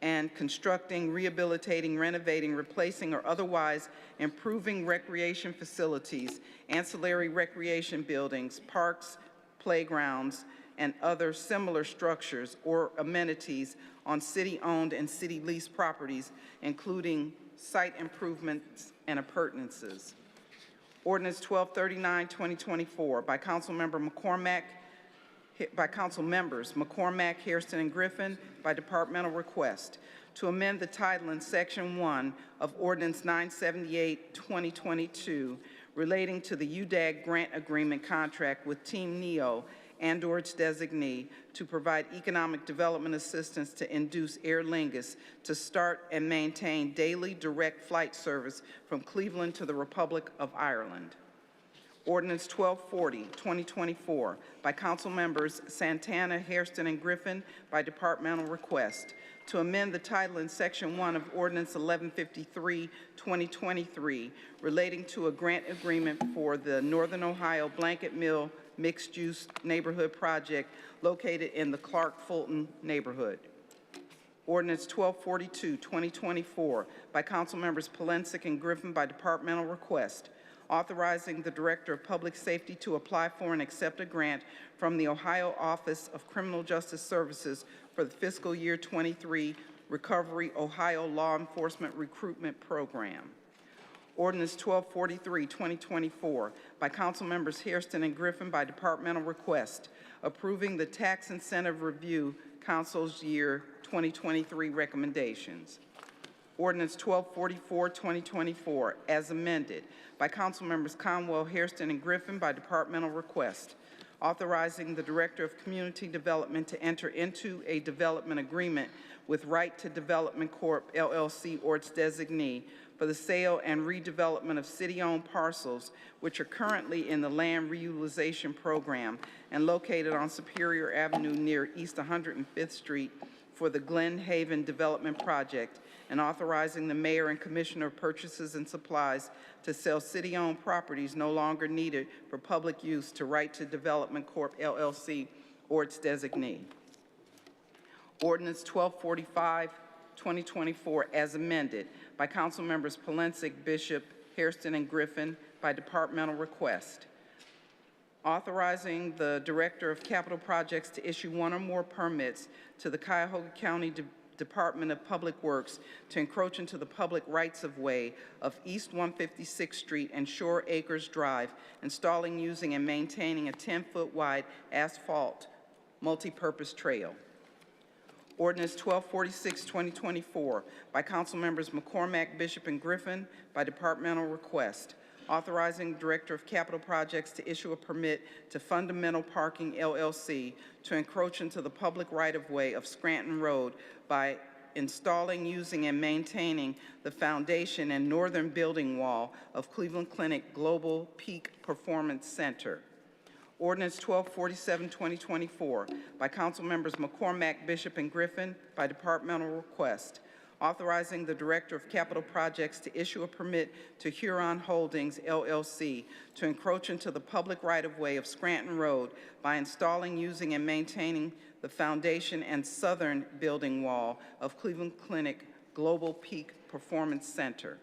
and constructing, rehabilitating, renovating, replacing, or otherwise improving recreation facilities, ancillary recreation buildings, parks, playgrounds, and other similar structures or amenities on city-owned and city-leased properties, including site improvements and appurtenances. Ordinance 1239-2024 by Councilmembers McCormack, Hairston, and Griffin by departmental request to amend the title in Section 1 of Ordinance 978-2022 relating to the UDAG grant agreement contract with Team NEO and/or its designee to provide economic development assistance to induce Aer Lingus to start and maintain daily direct flight service from Cleveland to the Republic of Ireland. Ordinance 1240-2024 by Council Members Santana, Hairston, and Griffin by departmental request to amend the title in Section 1 of Ordinance 1153-2023 relating to a grant agreement for the Northern Ohio Blanket Mill mixed-use neighborhood project located in the Clark-Fulton neighborhood. Ordinance 1242-2024 by Council Members Polensek and Griffin by departmental request, authorizing the Director of Public Safety to apply for and accept a grant from the Ohio Office of Criminal Justice Services for the fiscal year 23 Recovery Ohio Law Enforcement Recruitment Program. Ordinance 1243-2024 by Council Members Hairston and Griffin by departmental request, approving the Tax Incentive Review Council's Year 2023 recommendations. Ordinance 1244-2024 as amended by Council Members Conwell, Hairston, and Griffin by departmental request, authorizing the Director of Community Development to enter into a development agreement with Right to Development Corp. LLC or its designee for the sale and redevelopment of city-owned parcels which are currently in the land reutilization program and located on Superior Avenue near East 105th Street for the Glen Haven Development Project, and authorizing the Mayor and Commissioner of Purchases and Supplies to sell city-owned properties no longer needed for public use to Right to Development Corp. LLC or its designee. Ordinance 1245-2024 as amended by Council Members Polensek, Bishop, Hairston, and Griffin by departmental request, authorizing the Director of Capital Projects to issue one or more permits to the Cuyahoga County Department of Public Works to encroach into the public rights-of-way of East 156th Street and Shore Acres Drive, installing, using, and maintaining a 10-foot wide asphalt multi-purpose trail. Ordinance 1246-2024 by Council Members McCormack, Bishop, and Griffin by departmental request, authorizing Director of Capital Projects to issue a permit to Fundamental Parking LLC to encroach into the public right-of-way of Scranton Road by installing, using, and maintaining the foundation and northern building wall of Cleveland Clinic Global Peak Performance Center. Ordinance 1247-2024 by Council Members McCormack, Bishop, and Griffin by departmental request, authorizing the Director of Capital Projects to issue a permit to Huron Holdings, LLC, to encroach into the public right-of-way of Scranton Road by installing, using, and maintaining the foundation and southern building wall of Cleveland Clinic Global Peak Performance Center.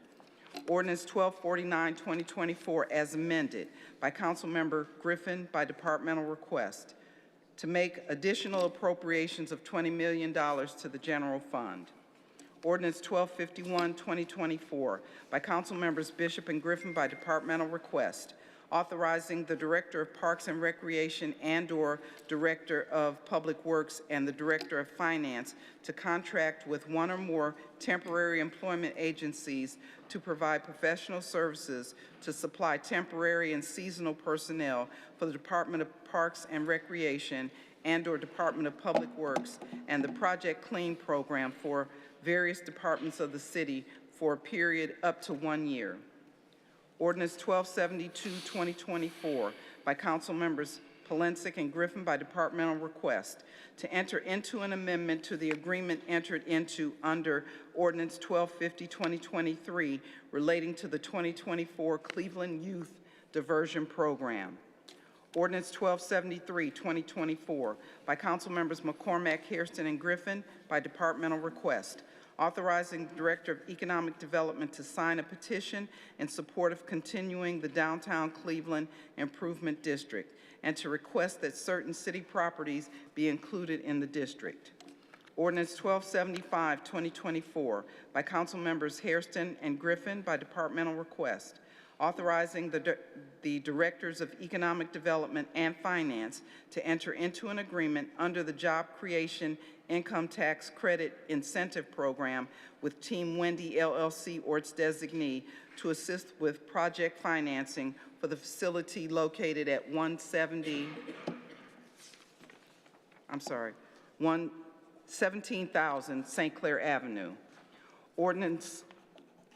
Ordinance 1249, 2024, as amended by Councilmember Griffin by departmental request to make additional appropriations of $20 million to the general fund. Ordinance 1251, 2024, by Councilmembers Bishop and Griffin by departmental request, authorizing the Director of Parks and Recreation and/or Director of Public Works and the Director of Finance to contract with one or more temporary employment agencies to provide professional services to supply temporary and seasonal personnel for the Department of Parks and Recreation and/or Department of Public Works and the Project Clean program for various departments of the city for a period up to 1 year. Ordinance 1272, 2024, by Councilmembers Polensek and Griffin by departmental request to enter into an amendment to the agreement entered into under Ordinance 1250, 2023, relating to the 2024 Cleveland Youth Diversion Program. Ordinance 1273, 2024, by Councilmembers McCormack, Hairston, and Griffin by departmental request, authorizing the Director of Economic Development to sign a petition in support of continuing the Downtown Cleveland Improvement District and to request that certain city properties be included in the district. Ordinance 1275, 2024, by Councilmembers Hairston and Griffin by departmental request, authorizing the Directors of Economic Development and Finance to enter into an agreement under the Job Creation Income Tax Credit Incentive Program with Team Wendy LLC or its designee to assist with project financing for the facility located at 17,000 St. Clair Avenue. Ordinance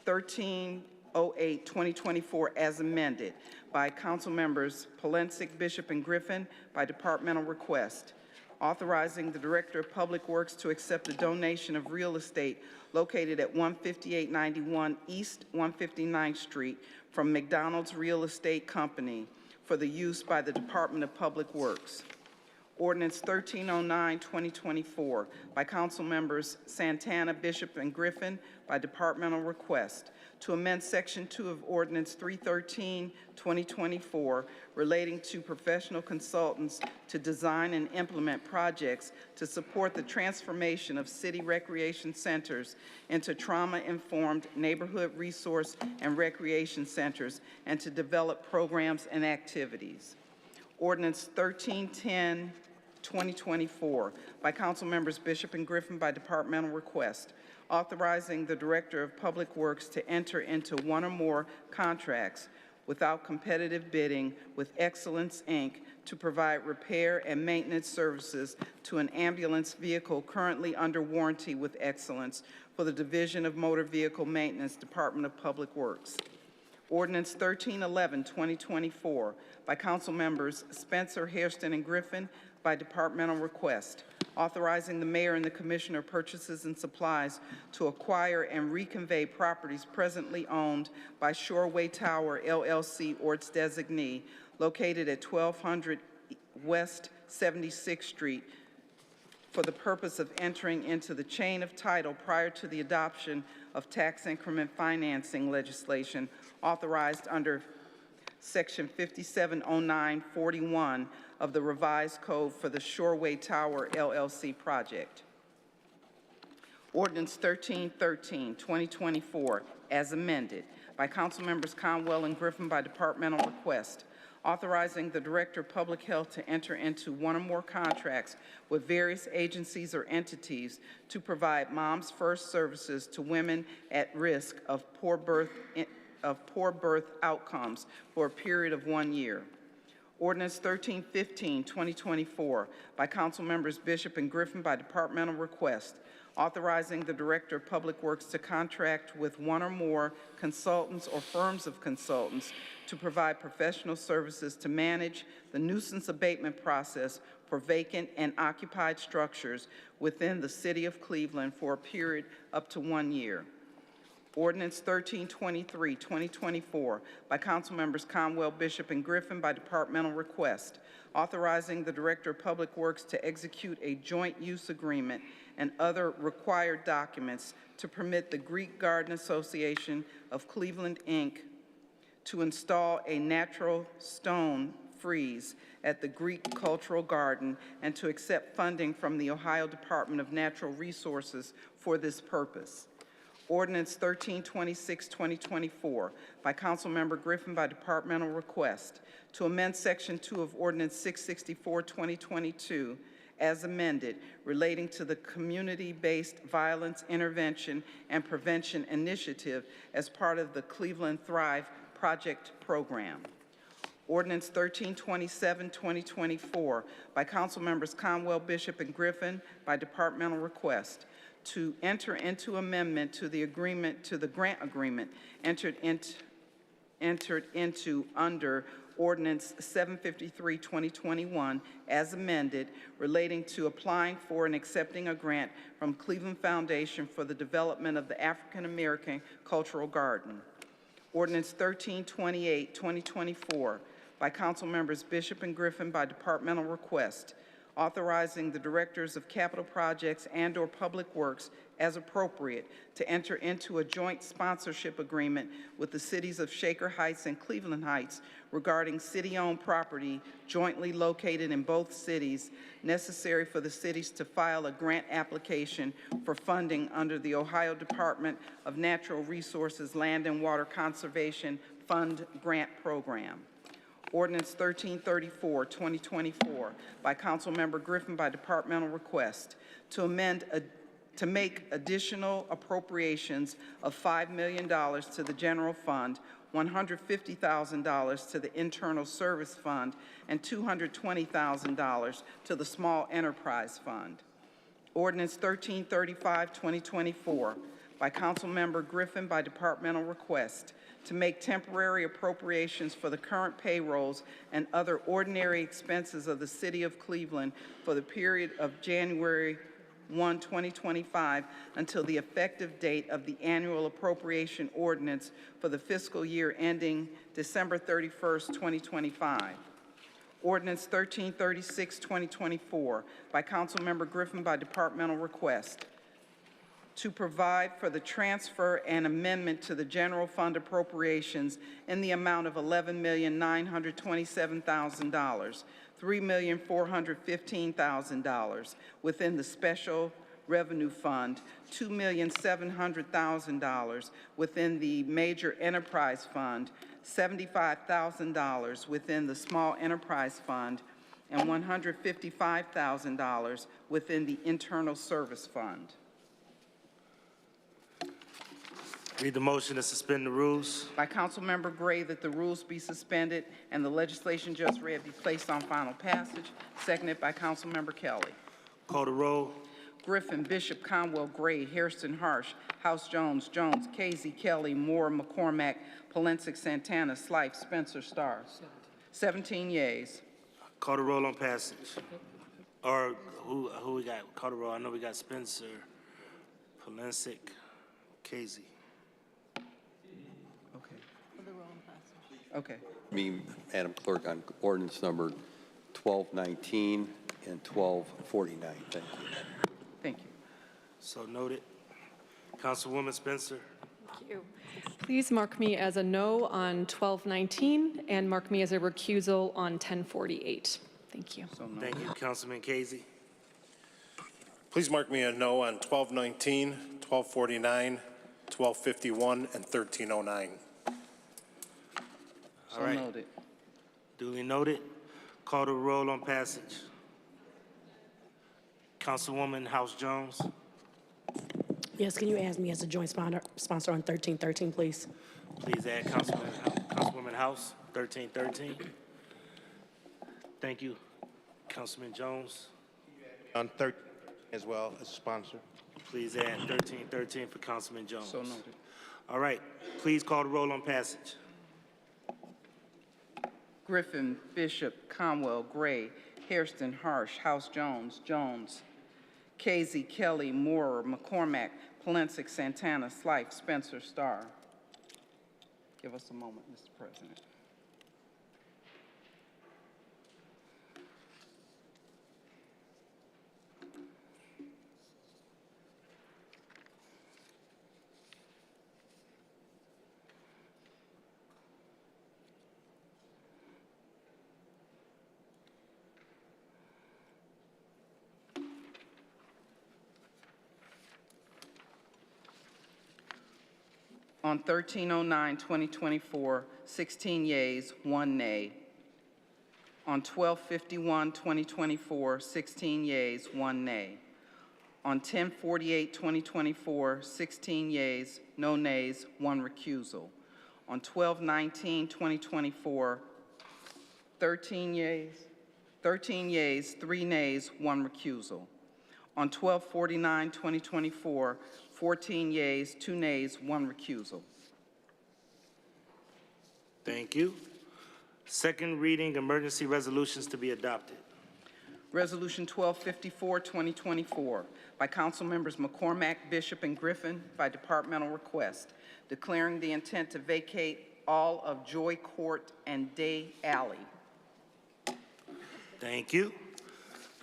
1308, 2024, as amended by Councilmembers Polensek, Bishop, and Griffin by departmental request, authorizing the Director of Public Works to accept a donation of real estate located at 15891 East 159th Street from McDonald's Real Estate Company for the use by the Department of Public Works. Ordinance 1309, 2024, by Councilmembers Santana, Bishop, and Griffin by departmental request to amend Section 2 of Ordinance 313, 2024, relating to professional consultants to design and implement projects to support the transformation of city recreation centers into trauma-informed neighborhood resource and recreation centers and to develop programs and activities. Ordinance 1310, 2024, by Councilmembers Bishop and Griffin by departmental request, authorizing the Director of Public Works to enter into one or more contracts without competitive bidding with Excellence, Inc. to provide repair and maintenance services to an ambulance vehicle currently under warranty with Excellence for the Division of Motor Vehicle Maintenance, Department of Public Works. Ordinance 1311, 2024, by Councilmembers Spencer, Hairston, and Griffin by departmental request, authorizing the mayor and the commissioner of purchases and supplies to acquire and reconvey properties presently owned by Shoreway Tower, LLC, or its designee, located at 1200 West 76th Street, for the purpose of entering into the chain of title prior to the adoption of tax increment financing legislation authorized under Section 570941 of the revised code for the Shoreway Tower LLC project. Ordinance 1313, 2024, as amended by Councilmembers Conwell and Griffin by departmental request, authorizing the Director of Public Health to enter into one or more contracts with various agencies or entities to provide Moms First services to women at risk of poor birth outcomes for a period of 1 year. Ordinance 1315, 2024, by Councilmembers Bishop and Griffin by departmental request, authorizing the Director of Public Works to contract with one or more consultants or firms of consultants to provide professional services to manage the nuisance abatement process for vacant and occupied structures within the City of Cleveland for a period up to 1 year. Ordinance 1323, 2024, by Councilmembers Conwell, Bishop, and Griffin by departmental request, authorizing the Director of Public Works to execute a joint use agreement and other required documents to permit the Greek Garden Association of Cleveland, Inc. to install a natural stone frieze at the Greek Cultural Garden and to accept funding from the Ohio Department of Natural Resources for this purpose. Ordinance 1326, 2024, by Councilmember Griffin by departmental request, to amend Section 2 of Ordinance 664, 2022, as amended, relating to the Community-Based Violence Intervention and Prevention Initiative as part of the Cleveland Thrive Project Program. Ordinance 1327, 2024, by Councilmembers Conwell, Bishop, and Griffin by departmental request, to enter into amendment to the grant agreement entered into under Ordinance 753, 2021, as amended, relating to applying for and accepting a grant from Cleveland Foundation for the development of the African American Cultural Garden. Ordinance 1328, 2024, by Councilmembers Bishop and Griffin by departmental request, authorizing the directors of capital projects and/or public works as appropriate to enter into a joint sponsorship agreement with the cities of Shaker Heights and Cleveland Heights regarding city-owned property jointly located in both cities necessary for the cities to file a grant application for funding under the Ohio Department of Natural Resources Land and Water Conservation Fund Grant Program. Ordinance 1334, 2024, by Councilmember Griffin by departmental request, to make additional appropriations of $5 million to the general fund, $150,000 to the internal service fund, and $220,000 to the small enterprise fund. Ordinance 1335, 2024, by Councilmember Griffin by departmental request, to make temporary appropriations for the current payrolls and other ordinary expenses of the City of Cleveland for the period of January 1, 2025 until the effective date of the annual appropriation ordinance for the fiscal year ending December 31st, 2025. Ordinance 1336, 2024, by Councilmember Griffin by departmental request, to provide for the transfer and amendment to the general fund appropriations in the amount of $11,927,000, $3,415,000 within the special revenue fund, $2,700,000 within the major enterprise fund, $75,000 within the small enterprise fund, and $155,000 within the internal service fund. Read the motion to suspend the rules. By Councilmember Gray, that the rules be suspended and the legislation just read be placed on final passage. Seconded by Councilmember Kelly. Call the roll. Griffin, Bishop, Conwell, Gray, Hairston, Harsh, House Jones, Casey, Kelly, Moore, McCormack, Polensek, Santana, Slife, Spencer, Starr. 17 yeas. Call the roll on passage. Or who we got? Call the roll. I know we got Spencer, Polensek, Casey. Okay. Me, Madam Clerk, on ordinance number 1219 and 1249. Thank you. Thank you. So noted. Councilwoman Spencer. Thank you. Please mark me as a no on 1219 and mark me as a recusal on 1048. Thank you. Thank you. Councilman Casey. Please mark me a no on 1219, 1249, 1251, and 1309. All right. Noted. Duly noted. Call the roll on passage. Councilwoman House Jones. Yes, can you add me as a joint sponsor on 1313, please? Please add Councilwoman House, 1313. Thank you. Councilman Jones. On 13 as well as a sponsor. Please add 1313 for Councilman Jones. So noted. All right, please call the roll on passage. Griffin, Bishop, Conwell, Gray, Hairston, Harsh, House Jones, Jones, Casey, Kelly, Moore, McCormack, Polensek, Santana, Slife, Spencer, Starr. Give us a moment, Mr. President. On 1309-2024, 16 yeas, 1 nay. On 1251-2024, 16 yeas, 1 nay. On 1048-2024, 16 yeas, no nays, 1 recusal. On 1219-2024, 13 yeas, 3 nays, 1 recusal. On 1249-2024, 14 yeas, 2 nays, 1 recusal. Thank you. Second reading, emergency resolutions to be adopted. Resolution 1254, 2024, by Council Members McCormack, Bishop, and Griffin, by departmental request, declaring the intent to vacate all of Joy Court and Day Alley. Thank you.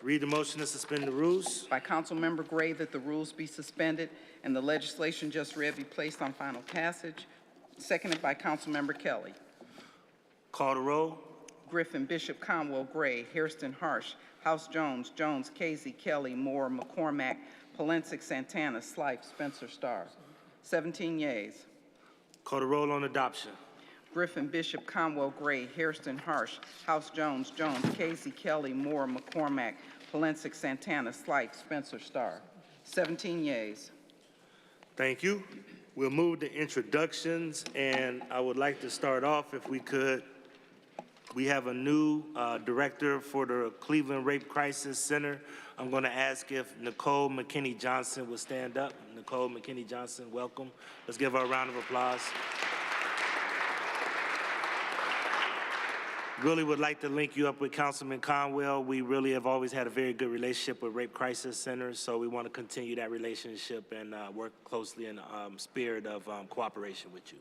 Read the motion to suspend the rules. By Councilmember Gray, that the rules be suspended and the legislation just read be placed on final passage. Seconded by Councilmember Kelly. Call the roll. Griffin, Bishop, Conwell, Gray, Hairston, Harsh, House Jones, Jones, Casey, Kelly, Moore, McCormack, Polensek, Santana, Slife, Spencer, Starr. 17 yeas. Call the roll on adoption. Griffin, Bishop, Conwell, Gray, Hairston, Harsh, House Jones, Jones, Casey, Kelly, Moore, McCormack, Polensek, Santana, Slife, Spencer, Starr. 17 yeas. Thank you. We'll move to introductions, and I would like to start off, if we could. We have a new director for the Cleveland Rape Crisis Center. I'm going to ask if Nicole McKinney-Johnson would stand up. Nicole McKinney-Johnson, welcome. Let's give her a round of applause. Really would like to link you up with Councilman Conwell. We really have always had a very good relationship with Rape Crisis Centers, so we want to continue that relationship and work closely in spirit of cooperation with you.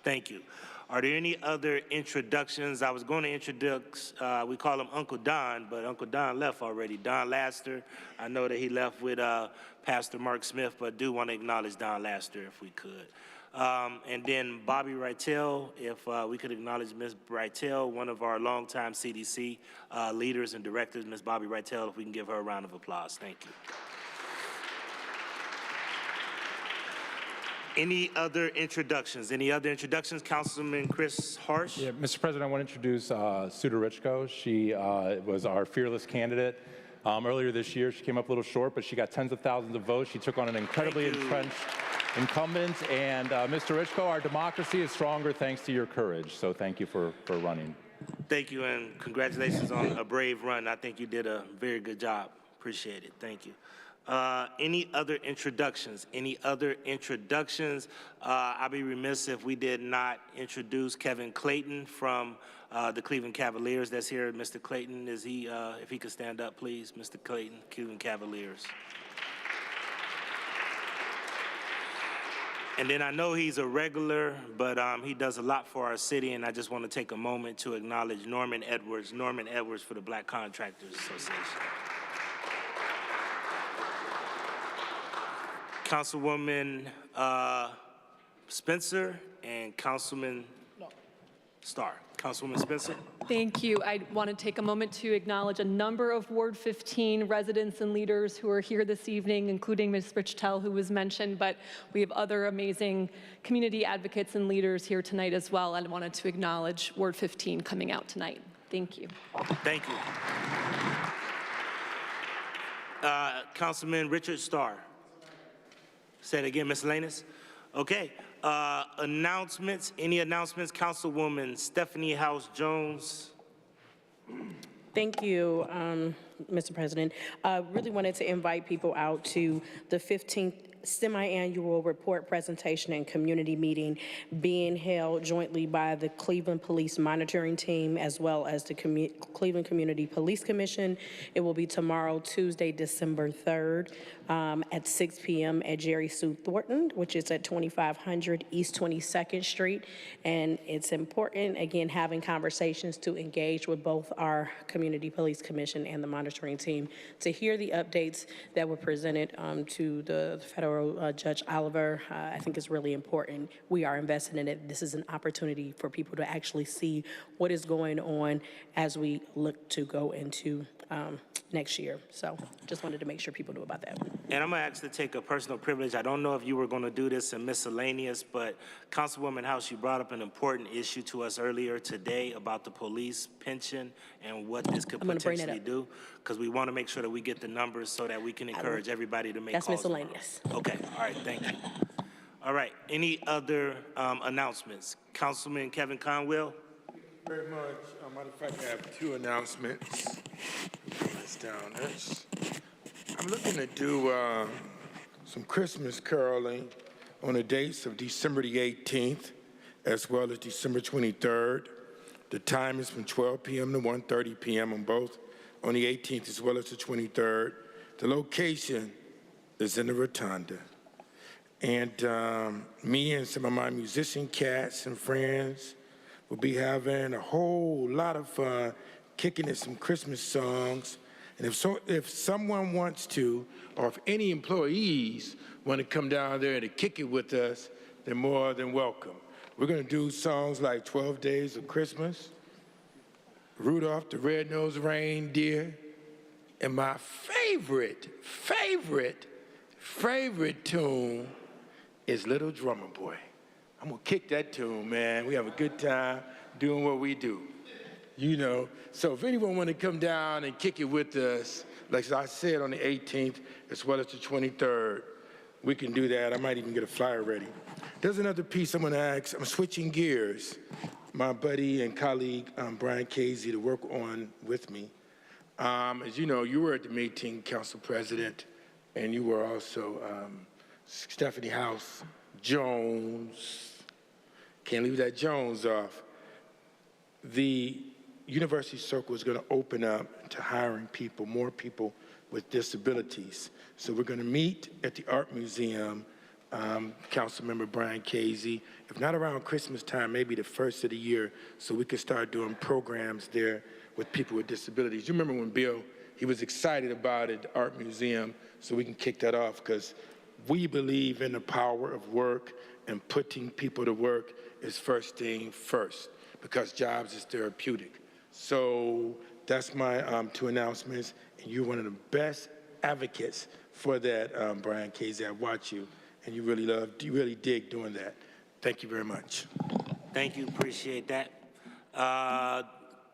Thank you. Are there any other introductions? I was going to introduce, we call him Uncle Don, but Uncle Don left already. Don Laster, I know that he left with Pastor Mark Smith, but do want to acknowledge Don Laster if we could. And then Bobby Rytel, if we could acknowledge Ms. Rytel, one of our longtime CDC leaders and directors, Ms. Bobby Rytel, if we can give her a round of applause. Thank you. Any other introductions? Any other introductions? Councilman Chris Harsh. Yeah, Mr. President, I want to introduce Suda Richko. She was our fearless candidate. Earlier this year, she came up a little short, but she got tens of thousands of votes. She took on an incredibly entrenched incumbent. And Mr. Richko, our democracy is stronger thanks to your courage. So thank you for running. Thank you, and congratulations on a brave run. I think you did a very good job. Appreciate it. Thank you. Any other introductions? Any other introductions? I'd be remiss if we did not introduce Kevin Clayton from the Cleveland Cavaliers that's here. Mr. Clayton, is he, if he could stand up, please. Mr. Clayton, Cleveland Cavaliers. And then I know he's a regular, but he does a lot for our city, and I just want to take a moment to acknowledge Norman Edwards for the Black Contractors Association. Councilwoman Spencer and Councilman Starr. Councilwoman Spencer. Thank you. I want to take a moment to acknowledge a number of Ward 15 residents and leaders who are here this evening, including Ms. Richtel, who was mentioned, but we have other amazing community advocates and leaders here tonight as well. I wanted to acknowledge Ward 15 coming out tonight. Thank you. Thank you. Councilman Richard Starr. Say it again, miscellaneous. Okay. Announcements. Any announcements? Councilwoman Stephanie House Jones. Thank you, Mr. President. Really wanted to invite people out to the 15th semi-annual report presentation and community meeting being held jointly by the Cleveland Police Monitoring Team as well as the Cleveland Community Police Commission. It will be tomorrow, Tuesday, December 3rd at 6 p.m. at Jerry Sue Thornton, which is at 2500 East 22nd Street. And it's important, again, having conversations to engage with both our Community Police Commission and the monitoring team to hear the updates that were presented to the federal Judge Oliver. I think it's really important. We are invested in it. This is an opportunity for people to actually see what is going on as we look to go into next year. So just wanted to make sure people knew about that. And I'm going to actually take a personal privilege. I don't know if you were going to do this in miscellaneous, but Councilwoman House, you brought up an important issue to us earlier today about the police pension and what this could potentially do, because we want to make sure that we get the numbers so that we can encourage everybody to make calls. That's miscellaneous. Okay, all right, thank you. All right, any other announcements? Councilman Kevin Conwell? Very much. Matter of fact, I have two announcements. Bring this down. I'm looking to do some Christmas caroling on the dates of December the 18th as well as December 23rd. The time is from 12 p.m. to 1:30 p.m. on both, on the 18th as well as the 23rd. The location is in the Rotunda. And me and some of my musician cats and friends will be having a whole lot of fun kicking in some Christmas songs. And if someone wants to, or if any employees want to come down there to kick it with us, they're more than welcome. We're going to do songs like 12 Days of Christmas, Rudolph the Red-Nosed Reindeer, and my favorite tune is Little Drummer Boy. I'm going to kick that tune, man. We have a good time doing what we do. You know, so if anyone want to come down and kick it with us, like I said, on the 18th as well as the 23rd, we can do that. I might even get a flyer ready. There's another piece I'm going to ask. I'm switching gears. My buddy and colleague, Brian Casey, to work on with me. As you know, you were at the meeting, Council President, and you were also Stephanie House Jones. Can't leave that Jones off. The University Circle is going to open up to hiring people, more people with disabilities. So we're going to meet at the Art Museum, Councilmember Brian Casey, if not around Christmas time, maybe the first of the year, so we can start doing programs there with people with disabilities. You remember when Bill, he was excited about it, the Art Museum, so we can kick that off, because we believe in the power of work, and putting people to work is first thing first, because jobs is therapeutic. So that's my two announcements, and you're one of the best advocates for that, Brian Casey. I watch you, and you really dig doing that. Thank you very much. Thank you, appreciate that.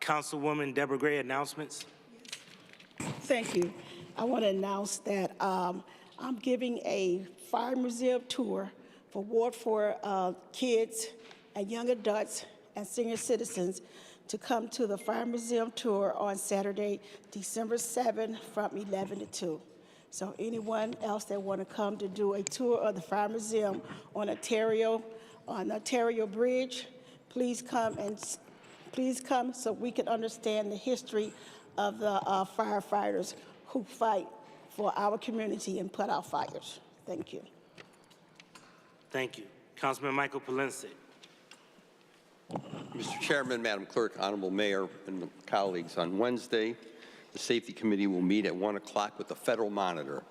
Councilwoman Deborah Gray, announcements. Thank you. I want to announce that I'm giving a fire museum tour for Ward 4 kids and young adults and senior citizens to come to the Fire Museum tour on Saturday, December 7th from 11 to 2. So anyone else that want to come to do a tour of the Fire Museum on Ontario Bridge, please come so we can understand the history of the firefighters who fight for our community and put out fires. Thank you. Thank you. Councilman Michael Polensek. Mr. Chairman, Madam Clerk, Honorable Mayor, and colleagues, on Wednesday, the Safety Committee will meet at 1 o'clock with the Federal Monitor.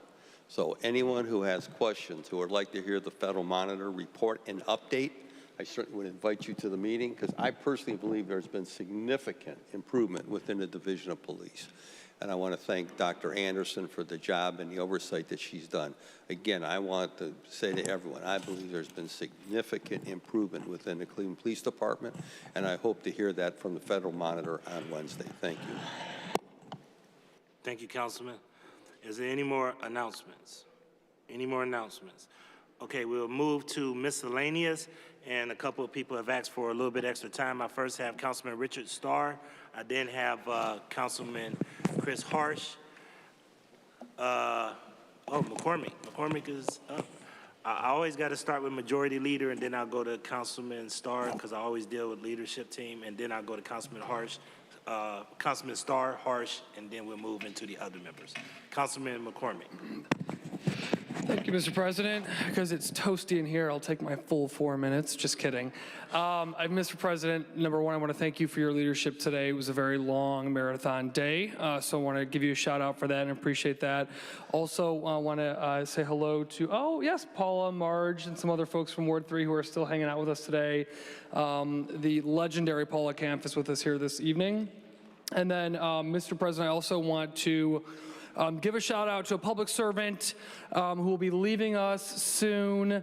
So anyone who has questions, who would like to hear the Federal Monitor report and update, I certainly would invite you to the meeting, because I personally believe there's been significant improvement within the Division of Police. And I want to thank Dr. Anderson for the job and the oversight that she's done. Again, I want to say to everyone, I believe there's been significant improvement within the Cleveland Police Department, and I hope to hear that from the Federal Monitor on Wednesday. Thank you. Thank you, Councilman. Is there any more announcements? Any more announcements? Okay, we'll move to miscellaneous, and a couple of people have asked for a little bit extra time. I first have Councilman Richard Starr. I then have Councilman Chris Harsh. McCormick. McCormick is up. I always got to start with Majority Leader, and then I'll go to Councilman Starr, because I always deal with leadership team, and then I'll go to Councilman Harsh, Councilman Starr, Harsh, and then we'll move into the other members. Councilman McCormick. Thank you, Mr. President. Because it's toasty in here, I'll take my full 4 minutes. Just kidding. Mr. President, number one, I want to thank you for your leadership today. It was a very long marathon day, so I want to give you a shout out for that and appreciate that. Also, I want to say hello to, Paula, Marge, and some other folks from Ward 3 who are still hanging out with us today. The legendary Paula Camp is with us here this evening. And then, Mr. President, I also want to give a shout out to a public servant who will be leaving us soon.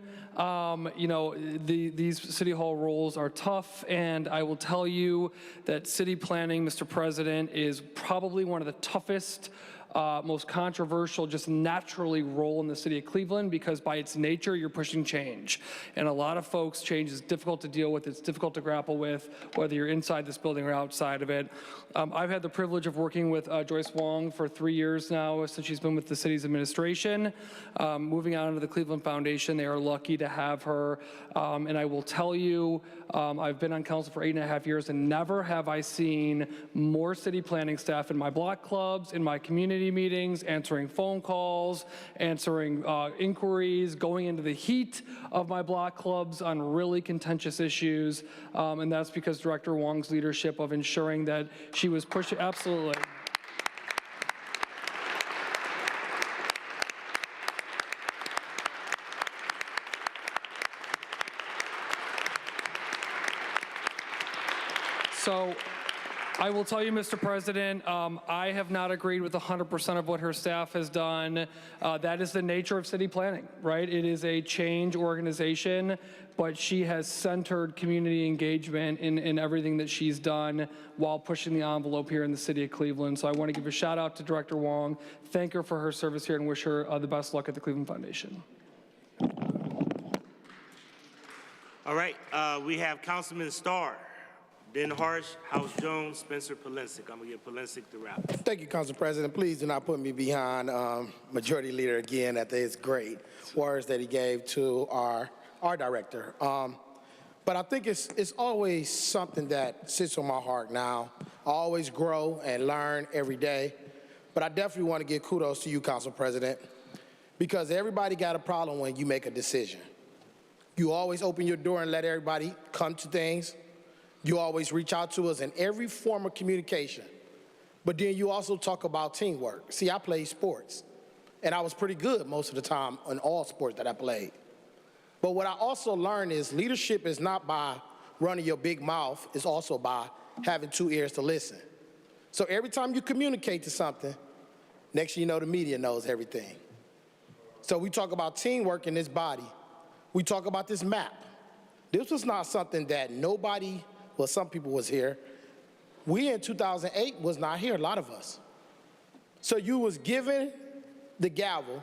These City Hall roles are tough, and I will tell you that city planning, Mr. President, is probably one of the toughest, most controversial, just naturally role in the city of Cleveland, because by its nature, you're pushing change. And a lot of folks, change is difficult to deal with, it's difficult to grapple with, whether you're inside this building or outside of it. I've had the privilege of working with Joyce Wong for 3 years now, since she's been with the city's administration. Moving on to the Cleveland Foundation, they are lucky to have her. And I will tell you, I've been on council for 8.5 years, and never have I seen more city planning staff in my block clubs, in my community meetings, answering phone calls, answering inquiries, going into the heat of my block clubs on really contentious issues. And that's because Director Wong's leadership of ensuring that she was pushing, absolutely. So I will tell you, Mr. President, I have not agreed with 100% of what her staff has done. That is the nature of city planning, right? It is a change organization, but she has centered community engagement in everything that she's done while pushing the envelope here in the city of Cleveland. So I want to give a shout out to Director Wong, thank her for her service here, and wish her the best luck at the Cleveland Foundation. All right, we have Councilman Starr. Then Harsh, House Jones, Spencer Polensek. I'm going to give Polensek the wrap. Thank you, Council President. Please do not put me behind Majority Leader again after his great words that he gave to our director. But I think it's always something that sits on my heart now. I always grow and learn every day. But I definitely want to give kudos to you, Council President, because everybody got a problem when you make a decision. You always open your door and let everybody come to things. You always reach out to us in every form of communication. But then you also talk about teamwork. See, I played sports, and I was pretty good most of the time in all sports that I played. But what I also learned is leadership is not by running your big mouth, it's also by having 2 ears to listen. So every time you communicate to something, next thing you know, the media knows everything. So we talk about teamwork in this body. We talk about this map. This was not something that nobody, well, some people was here. We in 2008 was not here, a lot of us. So you was given the gavel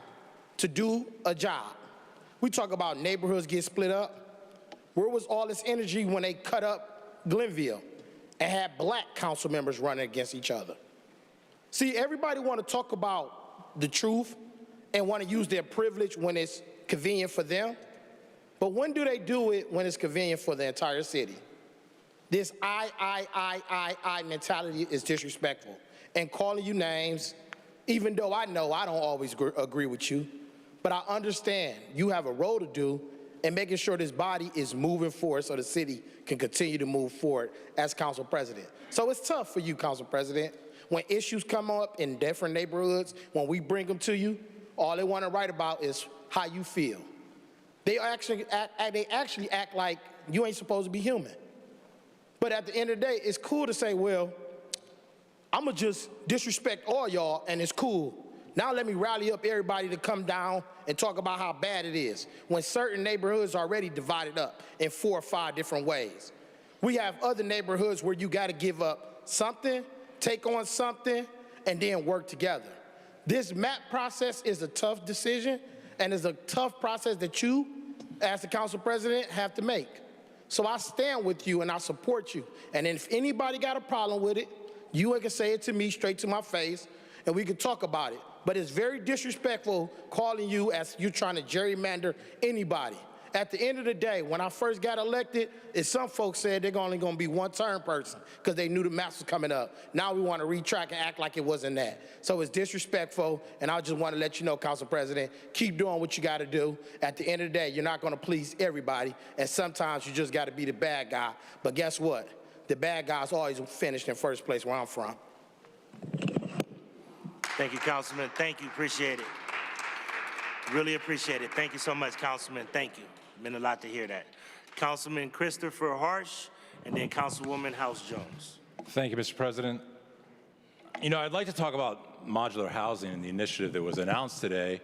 to do a job. We talk about neighborhoods get split up. Where was all this energy when they cut up Glenville and had black council members running against each other? See, everybody want to talk about the truth and want to use their privilege when it's convenient for them. But when do they do it when it's convenient for the entire city? This I mentality is disrespectful. And calling you names, even though I know I don't always agree with you, but I understand you have a role to do in making sure this body is moving forward so the city can continue to move forward as council president. So it's tough for you, council president. When issues come up in different neighborhoods, when we bring them to you, all they want to write about is how you feel. They actually act like you ain't supposed to be human. But at the end of the day, it's cool to say, well, I'm going to just disrespect all y'all, and it's cool. Now let me rally up everybody to come down and talk about how bad it is, when certain neighborhoods are already divided up in 4 or 5 different ways. We have other neighborhoods where you got to give up something, take on something, and then work together. This map process is a tough decision, and it's a tough process that you, as the council president, have to make. So I stand with you and I support you. And if anybody got a problem with it, you can say it to me straight to my face, and we can talk about it. But it's very disrespectful calling you as you trying to gerrymander anybody. At the end of the day, when I first got elected, some folks said they're only going to be one-term person because they knew the maps was coming up. Now we want to retrack and act like it wasn't that. So it's disrespectful, and I just want to let you know, Council President, keep doing what you got to do. At the end of the day, you're not going to please everybody, and sometimes you just got to be the bad guy. But guess what? The bad guys always finished in first place where I'm from. Thank you, Councilman. Thank you. Appreciate it. Really appreciate it. Thank you so much, Councilman. Thank you. Meant a lot to hear that. Councilman Christopher Harsh, and then Councilwoman House Jones. Thank you, Mr. President. You know, I'd like to talk about modular housing and the initiative that was announced today.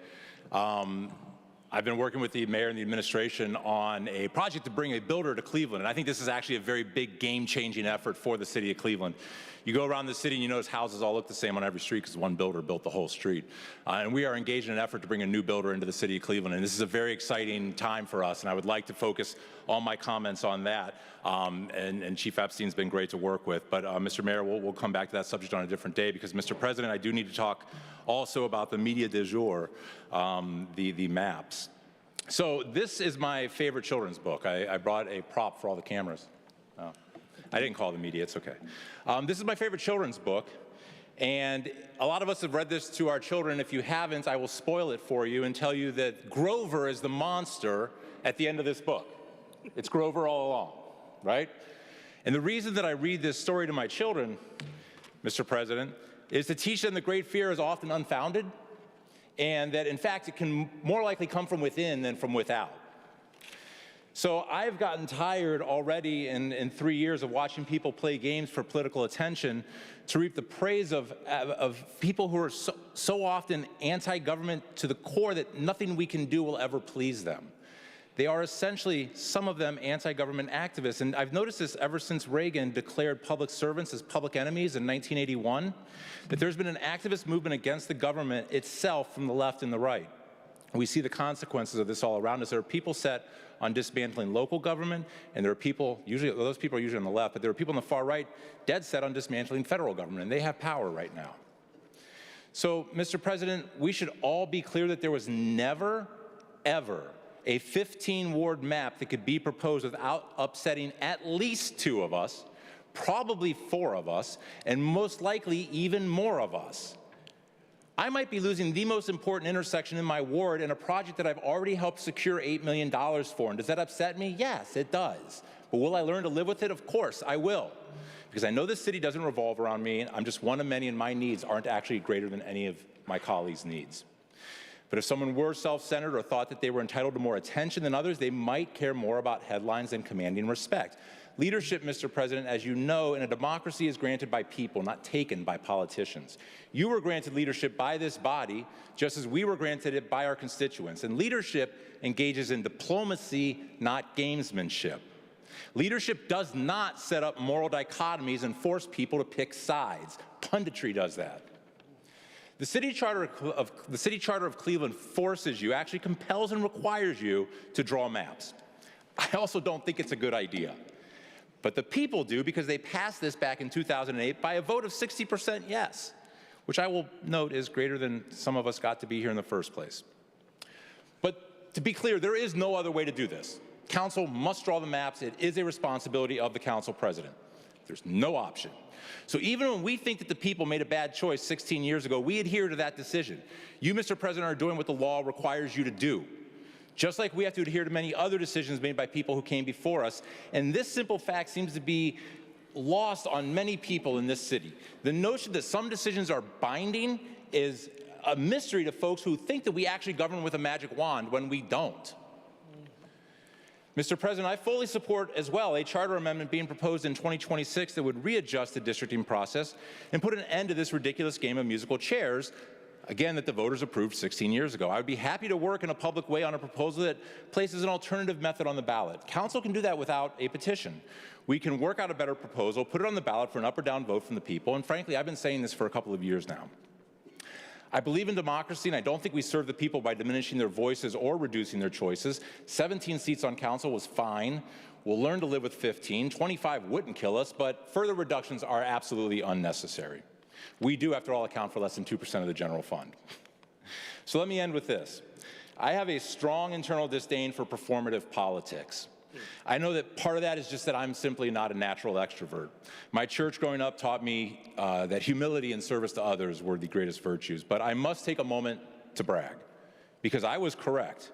I've been working with the mayor and the administration on a project to bring a builder to Cleveland, and I think this is actually a very big game-changing effort for the city of Cleveland. You go around the city and you notice houses all look the same on every street because one builder built the whole street. And we are engaged in an effort to bring a new builder into the city of Cleveland, and this is a very exciting time for us, and I would like to focus all my comments on that. And Chief Epstein's been great to work with, but Mr. Mayor, we'll come back to that subject on a different day because, Mr. President, I do need to talk also about the media du jour, the maps. So this is my favorite children's book. I brought a prop for all the cameras. Oh, I didn't call the media, it's okay. This is my favorite children's book, and a lot of us have read this to our children. If you haven't, I will spoil it for you and tell you that Grover is the monster at the end of this book. It's Grover all along, right? And the reason that I read this story to my children, Mr. President, is to teach them that great fear is often unfounded, and that, in fact, it can more likely come from within than from without. So I've gotten tired already in 3 years of watching people play games for political attention to reap the praise of people who are so often anti-government to the core that nothing we can do will ever please them. They are essentially, some of them, anti-government activists. And I've noticed this ever since Reagan declared public servants as public enemies in 1981, that there's been an activist movement against the government itself from the left and the right. We see the consequences of this all around us. There are people set on dismantling local government, and there are people, usually those people are usually on the left, but there are people on the far right dead set on dismantling federal government, and they have power right now. So, Mr. President, we should all be clear that there was never, ever a 15-ward map that could be proposed without upsetting at least 2 of us, probably 4 of us, and most likely even more of us. I might be losing the most important intersection in my ward in a project that I've already helped secure $8 million for. And does that upset me? Yes, it does. But will I learn to live with it? Of course, I will. Because I know this city doesn't revolve around me. I'm just one of many, and my needs aren't actually greater than any of my colleagues' needs. But if someone were self-centered or thought that they were entitled to more attention than others, they might care more about headlines than commanding respect. Leadership, Mr. President, as you know, in a democracy is granted by people, not taken by politicians. You were granted leadership by this body, just as we were granted it by our constituents. And leadership engages in diplomacy, not gamesmanship. Leadership does not set up moral dichotomies and force people to pick sides. Punditry does that. The city charter of Cleveland forces you, actually compels and requires you to draw maps. I also don't think it's a good idea. But the people do, because they passed this back in 2008 by a vote of 60% yes, which I will note is greater than some of us got to be here in the first place. But to be clear, there is no other way to do this. Council must draw the maps. It is a responsibility of the council president. There's no option. So even when we think that the people made a bad choice 16 years ago, we adhere to that decision. You, Mr. President, are doing what the law requires you to do. Just like we have to adhere to many other decisions made by people who came before us. And this simple fact seems to be lost on many people in this city. The notion that some decisions are binding is a mystery to folks who think that we actually govern with a magic wand when we don't. Mr. President, I fully support as well a charter amendment being proposed in 2026 that would readjust the districting process and put an end to this ridiculous game of musical chairs, again, that the voters approved 16 years ago. I would be happy to work in a public way on a proposal that places an alternative method on the ballot. Council can do that without a petition. We can work out a better proposal, put it on the ballot for an up or down vote from the people, and frankly, I've been saying this for a couple of years now. I believe in democracy, and I don't think we serve the people by diminishing their voices or reducing their choices. 17 seats on council was fine. We'll learn to live with 15. 25 wouldn't kill us, but further reductions are absolutely unnecessary. We do, after all, account for less than 2% of the general fund. So let me end with this. I have a strong internal disdain for performative politics. I know that part of that is just that I'm simply not a natural extrovert. My church growing up taught me that humility and service to others were the greatest virtues, but I must take a moment to brag, because I was correct.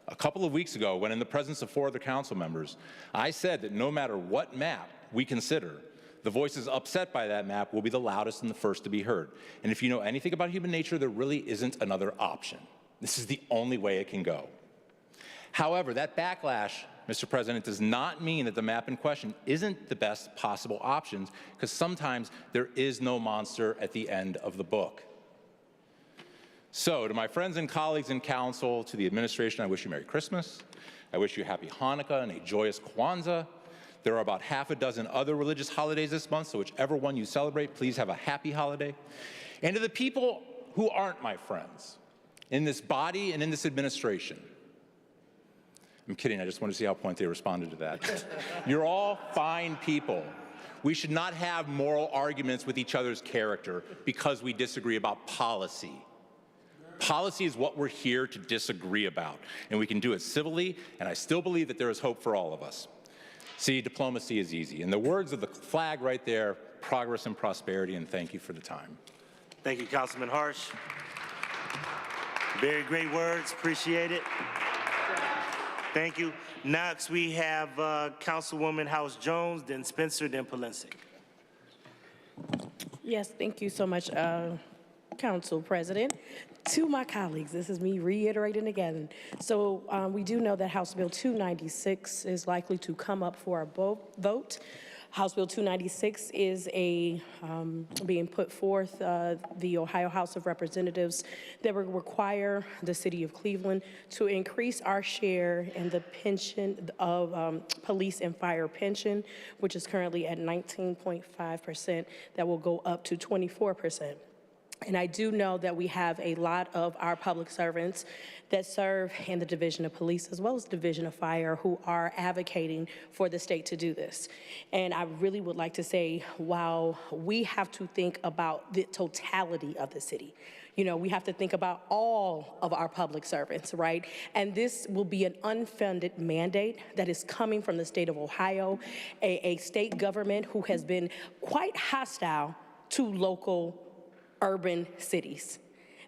A couple of weeks ago, when in the presence of 4 other council members, I said that no matter what map we consider, the voices upset by that map will be the loudest and the first to be heard. And if you know anything about human nature, there really isn't another option. This is the only way it can go. However, that backlash, Mr. President, does not mean that the map in question isn't the best possible option, because sometimes there is no monster at the end of the book. So, to my friends and colleagues in council, to the administration, I wish you Merry Christmas. I wish you Happy Hanukkah and a joyous Kwanzaa. There are about half a dozen other religious holidays this month, so whichever one you celebrate, please have a happy holiday. And to the people who aren't my friends, in this body and in this administration, I'm kidding, I just want to see how point they responded to that. You're all fine people. We should not have moral arguments with each other's character because we disagree about policy. Policy is what we're here to disagree about, and we can do it civilly, and I still believe that there is hope for all of us. See, diplomacy is easy. In the words of the flag right there, progress and prosperity, and thank you for the time. Thank you, Councilman Harsh. Very great words, appreciate it. Thank you. Next, we have Councilwoman House Jones, then Spencer, then Polensek. Yes, thank you so much, Council President. To my colleagues, this is me reiterating again. So we do know that House Bill 296 is likely to come up for a vote. House Bill 296 is being put forth, the Ohio House of Representatives, that will require the city of Cleveland to increase our share in the pension of police and fire pension, which is currently at 19.5%, that will go up to 24%. And I do know that we have a lot of our public servants that serve in the Division of Police as well as the Division of Fire who are advocating for the state to do this. And I really would like to say, while we have to think about the totality of the city, you know, we have to think about all of our public servants, right? And this will be an unfunded mandate that is coming from the state of Ohio, a state government who has been quite hostile to local urban cities.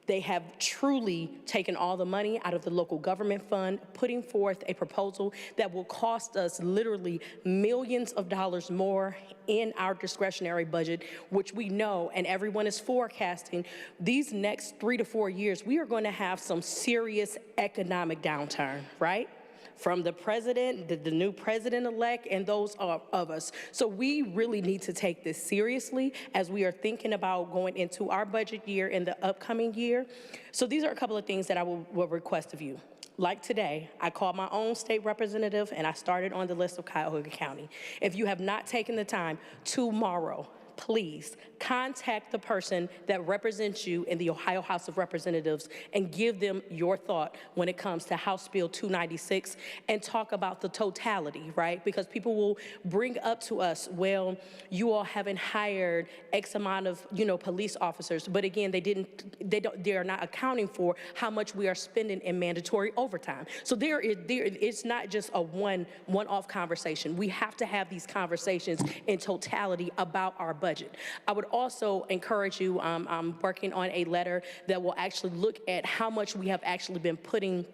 They have truly taken all the money out of the local government fund, putting forth a proposal that will cost us literally millions of dollars more in our discretionary budget, which we know and everyone is forecasting these next 3 to 4 years, we are going to have some serious economic downturn, right? From the president, the new president-elect, and those of us. So we really need to take this seriously as we are thinking about going into our budget year in the upcoming year. So these are a couple of things that I will request of you. Like today, I called my own state representative and I started on the list of Cuyahoga County. If you have not taken the time, tomorrow, please contact the person that represents you in the Ohio House of Representatives and give them your thought when it comes to House Bill 296 and talk about the totality, right? Because people will bring up to us, well, you all haven't hired X amount of, police officers, but again, they are not accounting for how much we are spending in mandatory overtime. So it's not just a one-off conversation. We have to have these conversations in totality about our budget. I would also encourage you, I'm working on a letter that will actually look at how much we have actually been putting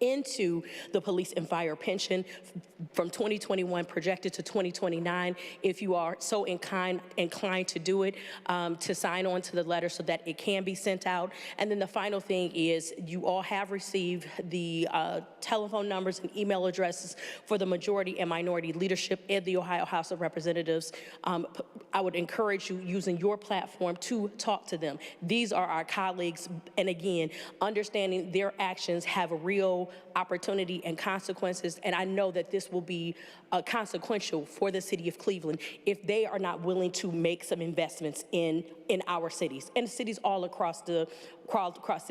into the police and fire pension from 2021 projected to 2029. If you are so inclined to do it, to sign on to the letter so that it can be sent out. And then the final thing is you all have received the telephone numbers and email addresses for the majority and minority leadership in the Ohio House of Representatives. I would encourage you using your platform to talk to them. These are our colleagues, and again, understanding their actions have a real real opportunity and consequences, and I know that this will be consequential for the city of Cleveland if they are not willing to make some investments in our cities and cities all across the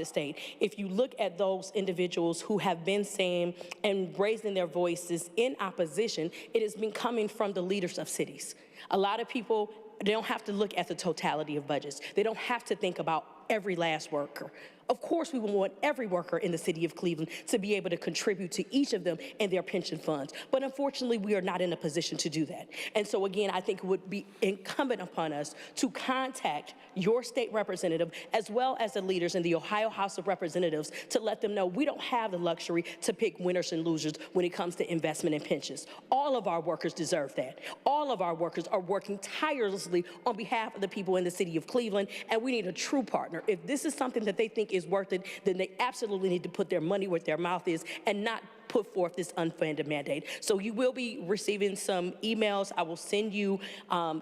state. If you look at those individuals who have been saying and raising their voices in opposition, it has been coming from the leaders of cities. A lot of people, they don't have to look at the totality of budgets. They don't have to think about every last worker. Of course, we want every worker in the city of Cleveland to be able to contribute to each of them and their pension funds. But unfortunately, we are not in a position to do that. And so again, I think it would be incumbent upon us to contact your state representative as well as the leaders in the Ohio House of Representatives to let them know we don't have the luxury to pick winners and losers when it comes to investment in pensions. All of our workers deserve that. All of our workers are working tirelessly on behalf of the people in the city of Cleveland, and we need a true partner. If this is something that they think is worth it, then they absolutely need to put their money where their mouth is and not put forth this unfunded mandate. So you will be receiving some emails. I will send you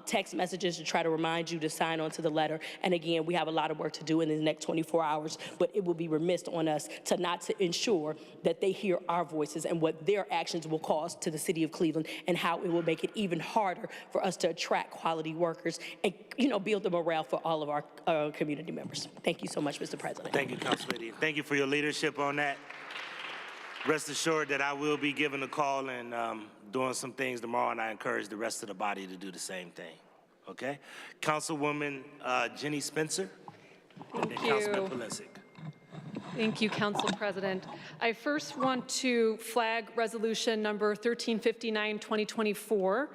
text messages to try to remind you to sign on to the letter. And again, we have a lot of work to do in the next 24 hours, but it will be remiss on us to ensure that they hear our voices and what their actions will cause to the city of Cleveland and how it will make it even harder for us to attract quality workers and, build the morale for all of our community members. Thank you so much, Mr. President. Thank you, Council Lady. Thank you for your leadership on that. Rest assured that I will be giving a call and doing some things tomorrow, and I encourage the rest of the body to do the same thing. Okay? Councilwoman Jenny Spencer. Thank and you. Councilman Polisic. Thank you, Council President. I first want to flag resolution number 1359, 2024,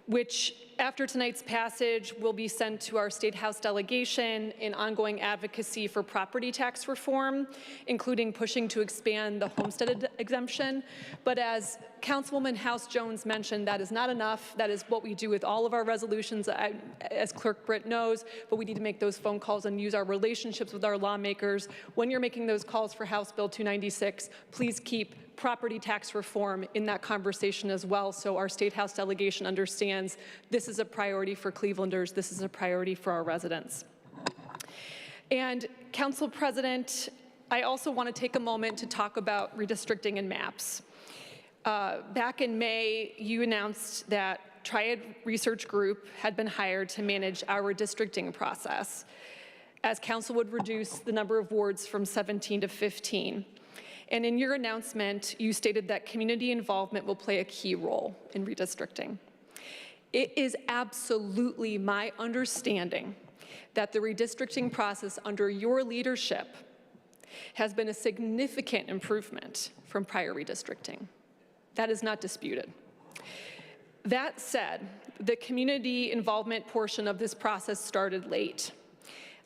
which after tonight's passage will be sent to our State House delegation in ongoing advocacy for property tax reform, including pushing to expand the homestead exemption. But as Councilwoman House Jones mentioned, that is not enough. That is what we do with all of our resolutions, as Clerk Britt knows, but we need to make those phone calls and use our relationships with our lawmakers. When you're making those calls for House Bill 296, please keep property tax reform in that conversation as well, so our State House delegation understands this is a priority for Clevelanders, this is a priority for our residents. And Council President, I also want to take a moment to talk about redistricting and maps. Back in May, you announced that Triad Research Group had been hired to manage our redistricting process, as Council would reduce the number of wards from 17 to 15. And in your announcement, you stated that community involvement will play a key role in redistricting. It is absolutely my understanding that the redistricting process under your leadership has been a significant improvement from prior redistricting. That is not disputed. That said, the community involvement portion of this process started late.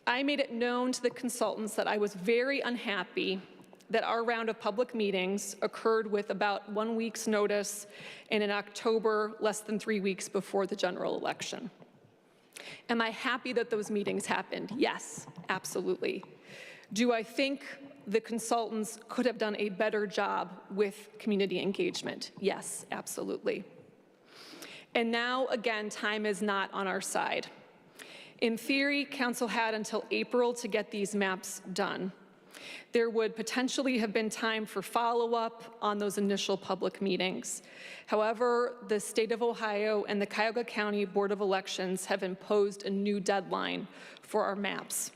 I made it known to the consultants that I was very unhappy that our round of public meetings occurred with about 1 week's notice and in October, less than 3 weeks before the general election. Am I happy that those meetings happened? Yes, absolutely. Do I think the consultants could have done a better job with community engagement? Yes, absolutely. And now, again, time is not on our side. In theory, Council had until April to get these maps done. There would potentially have been time for follow-up on those initial public meetings. However, the State of Ohio and the Cuyahoga County Board of Elections have imposed a new deadline for our maps.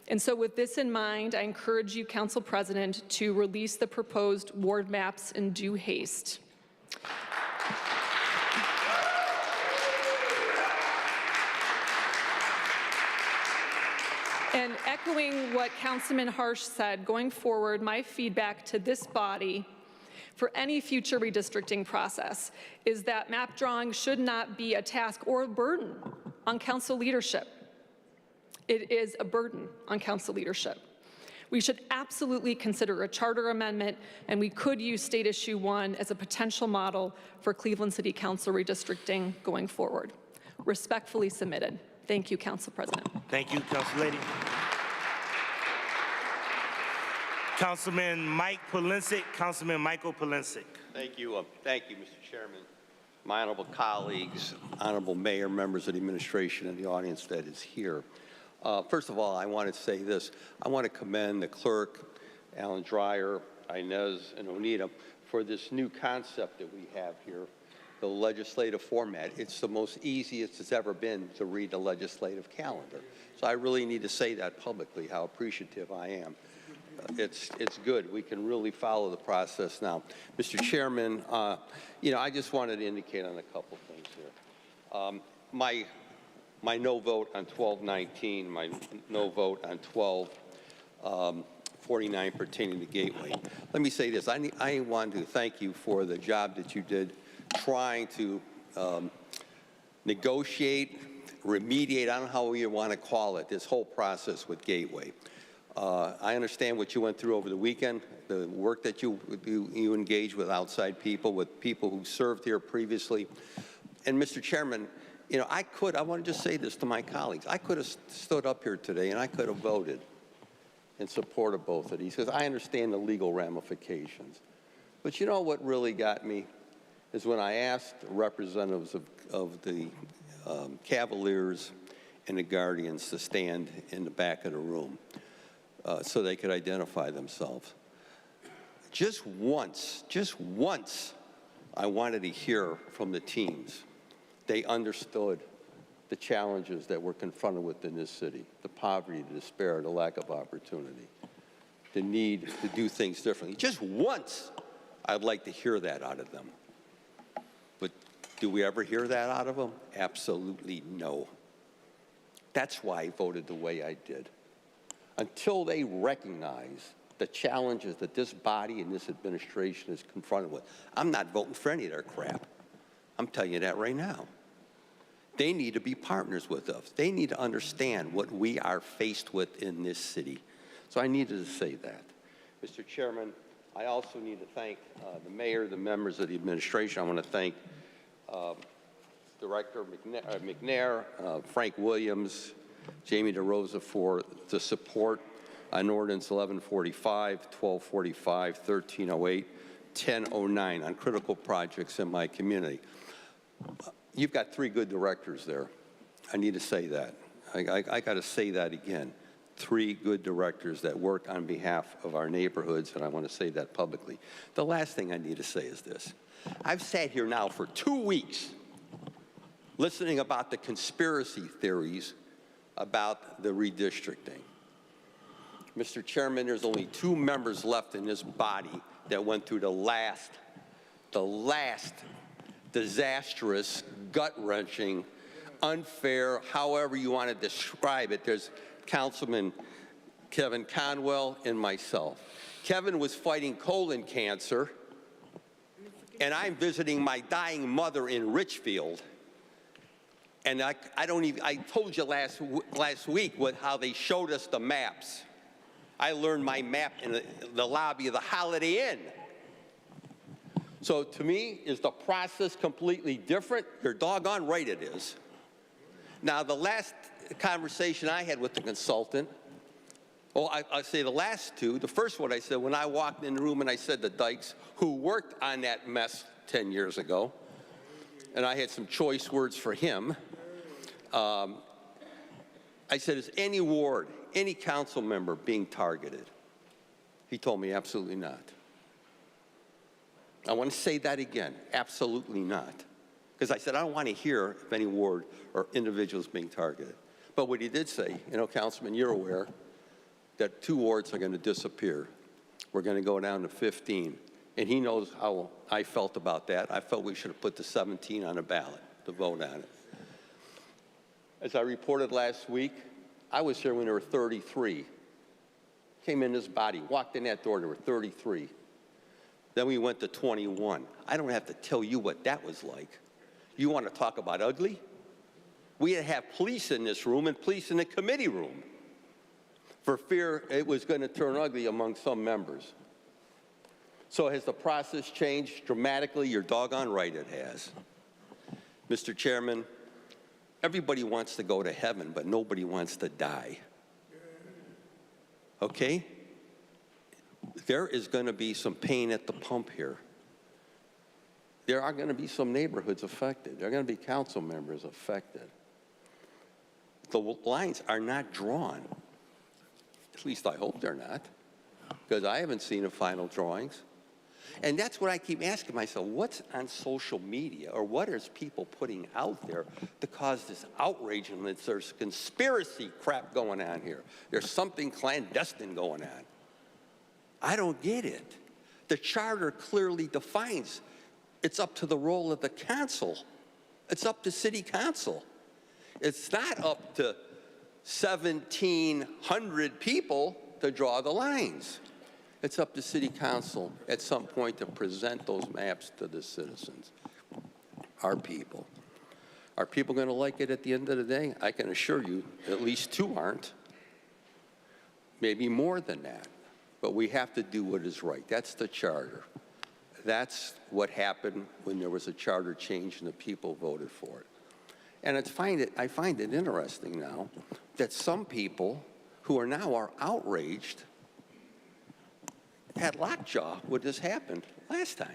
And so with this in mind, I encourage you, Council President, to release the proposed ward maps in due haste. And echoing what Councilman Harsh said, going forward, my feedback to this body for any future redistricting process is that map drawing should not be a task or a burden on council leadership. It is a burden on council leadership. We should absolutely consider a charter amendment, and we could use State Issue 1 as a potential model for Cleveland City Council redistricting going forward. Respectfully submitted. Thank you, Council President. Thank you, Council Lady. Councilman Mike Polisic, Councilman Michael Polisic. Thank you, Mr. Chairman. My honorable colleagues, honorable mayor, members of the administration, and the audience that is here. First of all, I want to say this. I want to commend the clerk, Alan Dreyer, Inez and Onita, for this new concept that we have here, the legislative format. It's the most easiest it's ever been to read a legislative calendar. So I really need to say that publicly, how appreciative I am. It's good. We can really follow the process now. Mr. Chairman, you know, I just wanted to indicate on a couple things here. My no vote on 1219, my no vote on 1249 pertaining to Gateway. Let me say this. I want to thank you for the job that you did trying to negotiate, remediate, I don't know how you want to call it, this whole process with Gateway. I understand what you went through over the weekend, the work that you engage with outside people, with people who served here previously. And Mr. Chairman, you know, I want to just say this to my colleagues. I could have stood up here today and I could have voted in support of both of these because I understand the legal ramifications. But you know what really got me is when I asked representatives of the Cavaliers and the Guardians to stand in the back of the room so they could identify themselves. Just once, I wanted to hear from the teams. They understood the challenges that we're confronted with in this city, the poverty, the despair, the lack of opportunity, the need to do things differently. Just once, I'd like to hear that out of them. But do we ever hear that out of them? Absolutely no. That's why I voted the way I did. Until they recognize the challenges that this body and this administration is confronted with, I'm not voting for any of their crap. I'm telling you that right now. They need to be partners with us. They need to understand what we are faced with in this city. So I needed to say that. Mr. Chairman, I also need to thank the mayor, the members of the administration. I want to thank Director McNair, Frank Williams, Jamie DeRosa for the support on Ordinance 1145, 1245, 1308, 1009 on critical projects in my community. You've got 3 good directors there. I need to say that. I got to say that again. 3 good directors that work on behalf of our neighborhoods, and I want to say that publicly. The last thing I need to say is this. I've sat here now for 2 weeks listening about the conspiracy theories about the redistricting. Mr. Chairman, there's only 2 members left in this body that went through the last disastrous, gut-wrenching, unfair, however you want to describe it. There's Councilman Kevin Conwell and myself. Kevin was fighting colon cancer, and I'm visiting my dying mother in Richfield. And I told you last week how they showed us the maps. I learned my map in the lobby of the Holiday Inn. So to me, is the process completely different? You're doggone right it is. Now, the last conversation I had with the consultant, I say the last 2. The first one I said when I walked in the room and I said to Dykes, who worked on that mess 10 years ago, and I had some choice words for him, I said, is any ward, any council member being targeted? He told me absolutely not. I want to say that again, absolutely not. Because I said, I don't want to hear if any ward or individuals being targeted. But what he did say, you know, Councilman, you're aware that 2 wards are going to disappear. We're going to go down to 15. And he knows how I felt about that. I felt we should have put the 17 on a ballot to vote on it. As I reported last week, I was here when there were 33. Came in this body, walked in that door, there were 33. Then we went to 21. I don't have to tell you what that was like. You want to talk about ugly? We had to have police in this room and police in the committee room for fear it was going to turn ugly among some members. So has the process changed dramatically? You're doggone right it has. Mr. Chairman, everybody wants to go to heaven, but nobody wants to die. Okay? There is going to be some pain at the pump here. There are going to be some neighborhoods affected. There are going to be council members affected. The lines are not drawn. At least I hope they're not. because I haven't seen the final drawings. And that's what I keep asking myself, what's on social media, or what is people putting out there to cause this outrage, and that there's conspiracy crap going on here. There's something clandestine going on. I don't get it. The charter clearly defines it's up to the role of the council. It's up to city council. It's not up to 1,700 people to draw the lines. It's up to city council at some point to present those maps to the citizens, our people. Are people going to like it at the end of the day? I can assure you at least 2 aren't, maybe more than that. But we have to do what is right. That's the charter. That's what happened when there was a charter change and the people voted for it. And I find it interesting now that some people who are now outraged had lockjaw when this happened last time.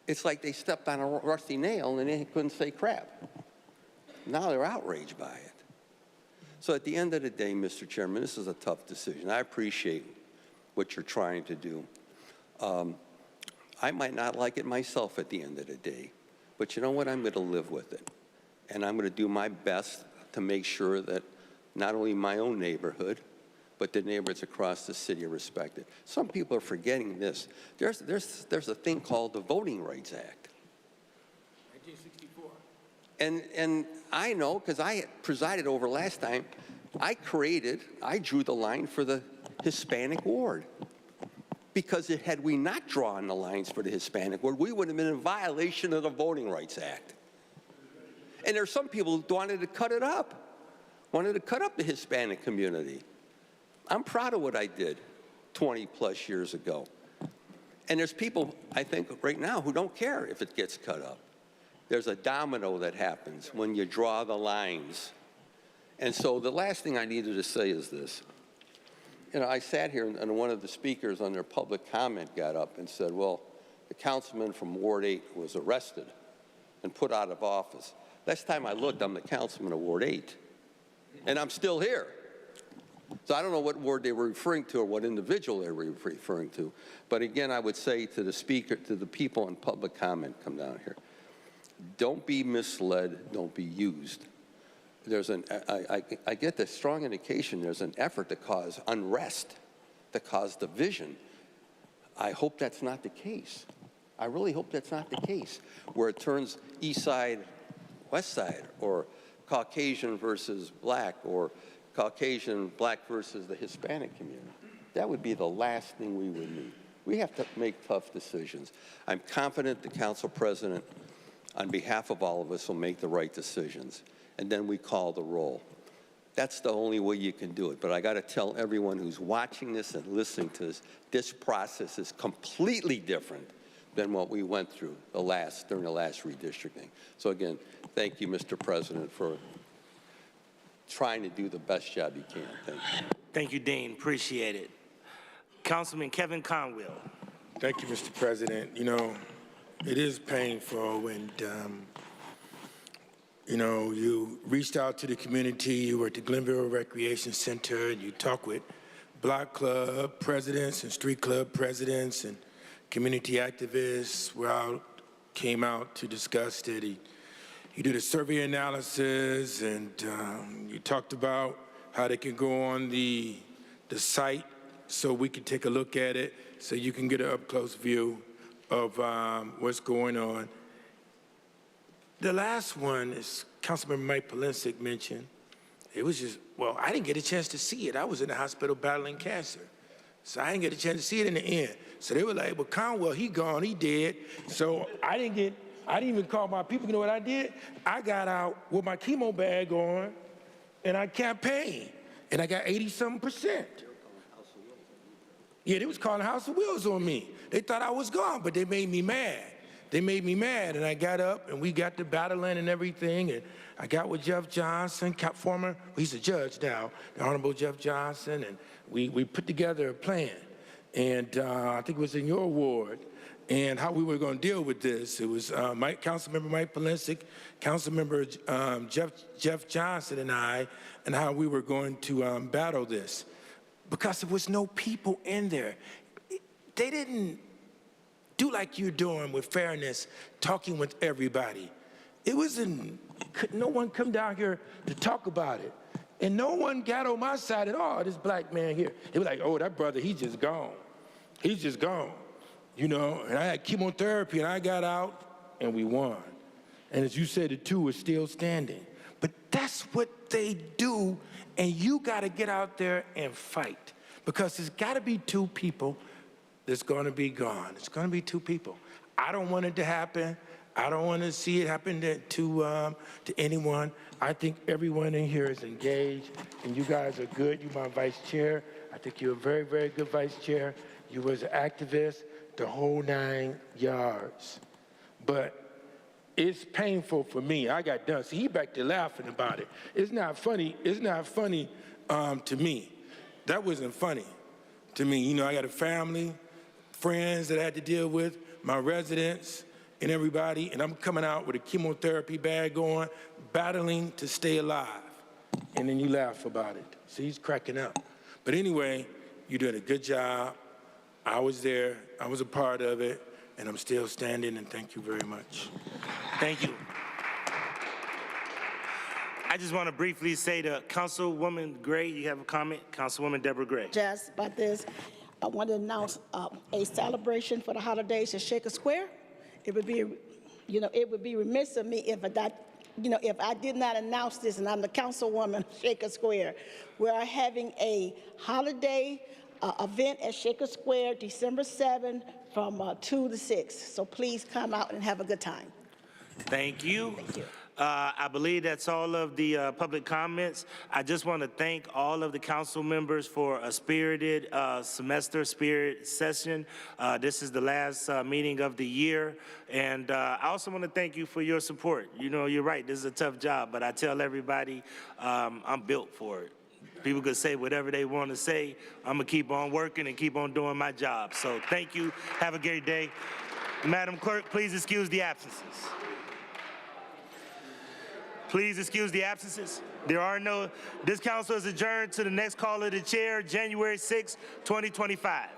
It's like they stepped on a rusty nail and they couldn't say crap. Now they're outraged by it. So at the end of the day, Mr. Chairman, this is a tough decision. I appreciate what you're trying to do. I might not like it myself at the end of the day, but you know what? I'm going to live with it. And I'm going to do my best to make sure that not only my own neighborhood, but the neighborhoods across the city are respected. Some people are forgetting this. There's a thing called the Voting Rights Act. 1964. And I know, because I presided over last time, I drew the line for the Hispanic ward. Because had we not drawn the lines for the Hispanic ward, we would have been in violation of the Voting Rights Act. And there's some people who wanted to cut it up, wanted to cut up the Hispanic community. I'm proud of what I did 20 plus years ago. And there's people, I think, right now who don't care if it gets cut up. There's a domino that happens when you draw the lines. And so the last thing I needed to say is this. You know, I sat here and one of the speakers on their public comment got up and said, well, the councilman from Ward 8 was arrested and put out of office. Last time I looked, I'm the councilman of Ward 8, and I'm still here. So I don't know what ward they were referring to or what individual they were referring to. But again, I would say to the speaker, to the people in public comment, come down here, don't be misled, don't be used. I get the strong indication there's an effort to cause unrest, to cause division. I hope that's not the case. I really hope that's not the case, where it turns east side, west side, or Caucasian versus black, or Caucasian black versus the Hispanic community. That would be the last thing we would need. We have to make tough decisions. I'm confident the council president, on behalf of all of us, will make the right decisions. And then we call the roll. That's the only way you can do it. But I got to tell everyone who's watching this and listening to this process is completely different than what we went through during the last redistricting. So again, thank you, Mr. President, for trying to do the best job you can. Thank you. Thank you, Dean. Appreciate it. Councilman Kevin Conwell. Thank you, Mr. President. You know, it is painful when, you know, you reached out to the community, you were at the Glenville Recreation Center, and you talked with block club presidents and street club presidents and community activists. We all came out to discuss it. You did a survey analysis, and you talked about how they can go on the site so we can take a look at it, so you can get an up-close view of what's going on. The last one, as Councilmember Mike Polensek mentioned, it was just, well, I didn't get a chance to see it. I was in the hospital battling cancer. So I didn't get a chance to see it in the end. So they were like, well, Conwell, he gone, he dead. So I didn't even call my people. You know what I did? I got out with my chemo bag on, and I campaigned, and I got 80-something%. Yeah, they was calling House of Wheels on me. They thought I was gone, but they made me mad. They made me mad, and I got up, and we got to battling and everything, and I got with Jeff Johnson, he's a judge now, the Honorable Jeff Johnson, and we put together a plan. And I think it was in your ward, and how we were going to deal with this. It was Councilmember Mike Polensek, Councilmember Jeff Johnson, and I, and how we were going to battle this. because there was no people in there. They didn't do like you're doing with fairness, talking with everybody. It wasn't, no one come down here to talk about it. And no one got on my side at all, this black man here. They were like, oh, that brother, he's just gone. He's just gone. You know, and I had chemotherapy and I got out and we won. And as you said, the two are still standing. But that's what they do, and you gotta get out there and fight. Because there's gotta be two people that's gonna be gone. It's gonna be two people. I don't want it to happen. I don't want to see it happen to anyone. I think everyone in here is engaged, and you guys are good. You're my vice chair. I think you're a very, very good vice chair. You was an activist, the whole 9 yards. But it's painful for me. I got done. See, he back there laughing about it. It's not funny. It's not funny to me. That wasn't funny to me. You know, I got a family, friends that I had to deal with, my residents, and everybody, and I'm coming out with a chemotherapy bag on, battling to stay alive. And then you laugh about it. See, he's cracking up. But anyway, you did a good job. I was there. I was a part of it. And I'm still standing, and thank you very much. Thank you. I just want to briefly say to Councilwoman Gray, you have a comment? Councilwoman Deborah Gray. Just about this, I want to announce a celebration for the holidays at Shaker Square. It would be, it would be remiss of me if I did not announce this, and I'm the councilwoman of Shaker Square. We are having a holiday event at Shaker Square, December 7th, from 2 to 6. So please come out and have a good time. Thank you. Thank you. I believe that's all of the public comments. I just want to thank all of the council members for a spirited spirit session. This is the last meeting of the year. And I also want to thank you for your support. You know, you're right, this is a tough job, but I tell everybody I'm built for it. People could say whatever they want to say. I'm going to keep on working and keep on doing my job. So thank you. Have a great day. Madam Clerk, please excuse the absences. Please excuse the absences. This council is adjourned to the next call of the chair, January 6, 2025.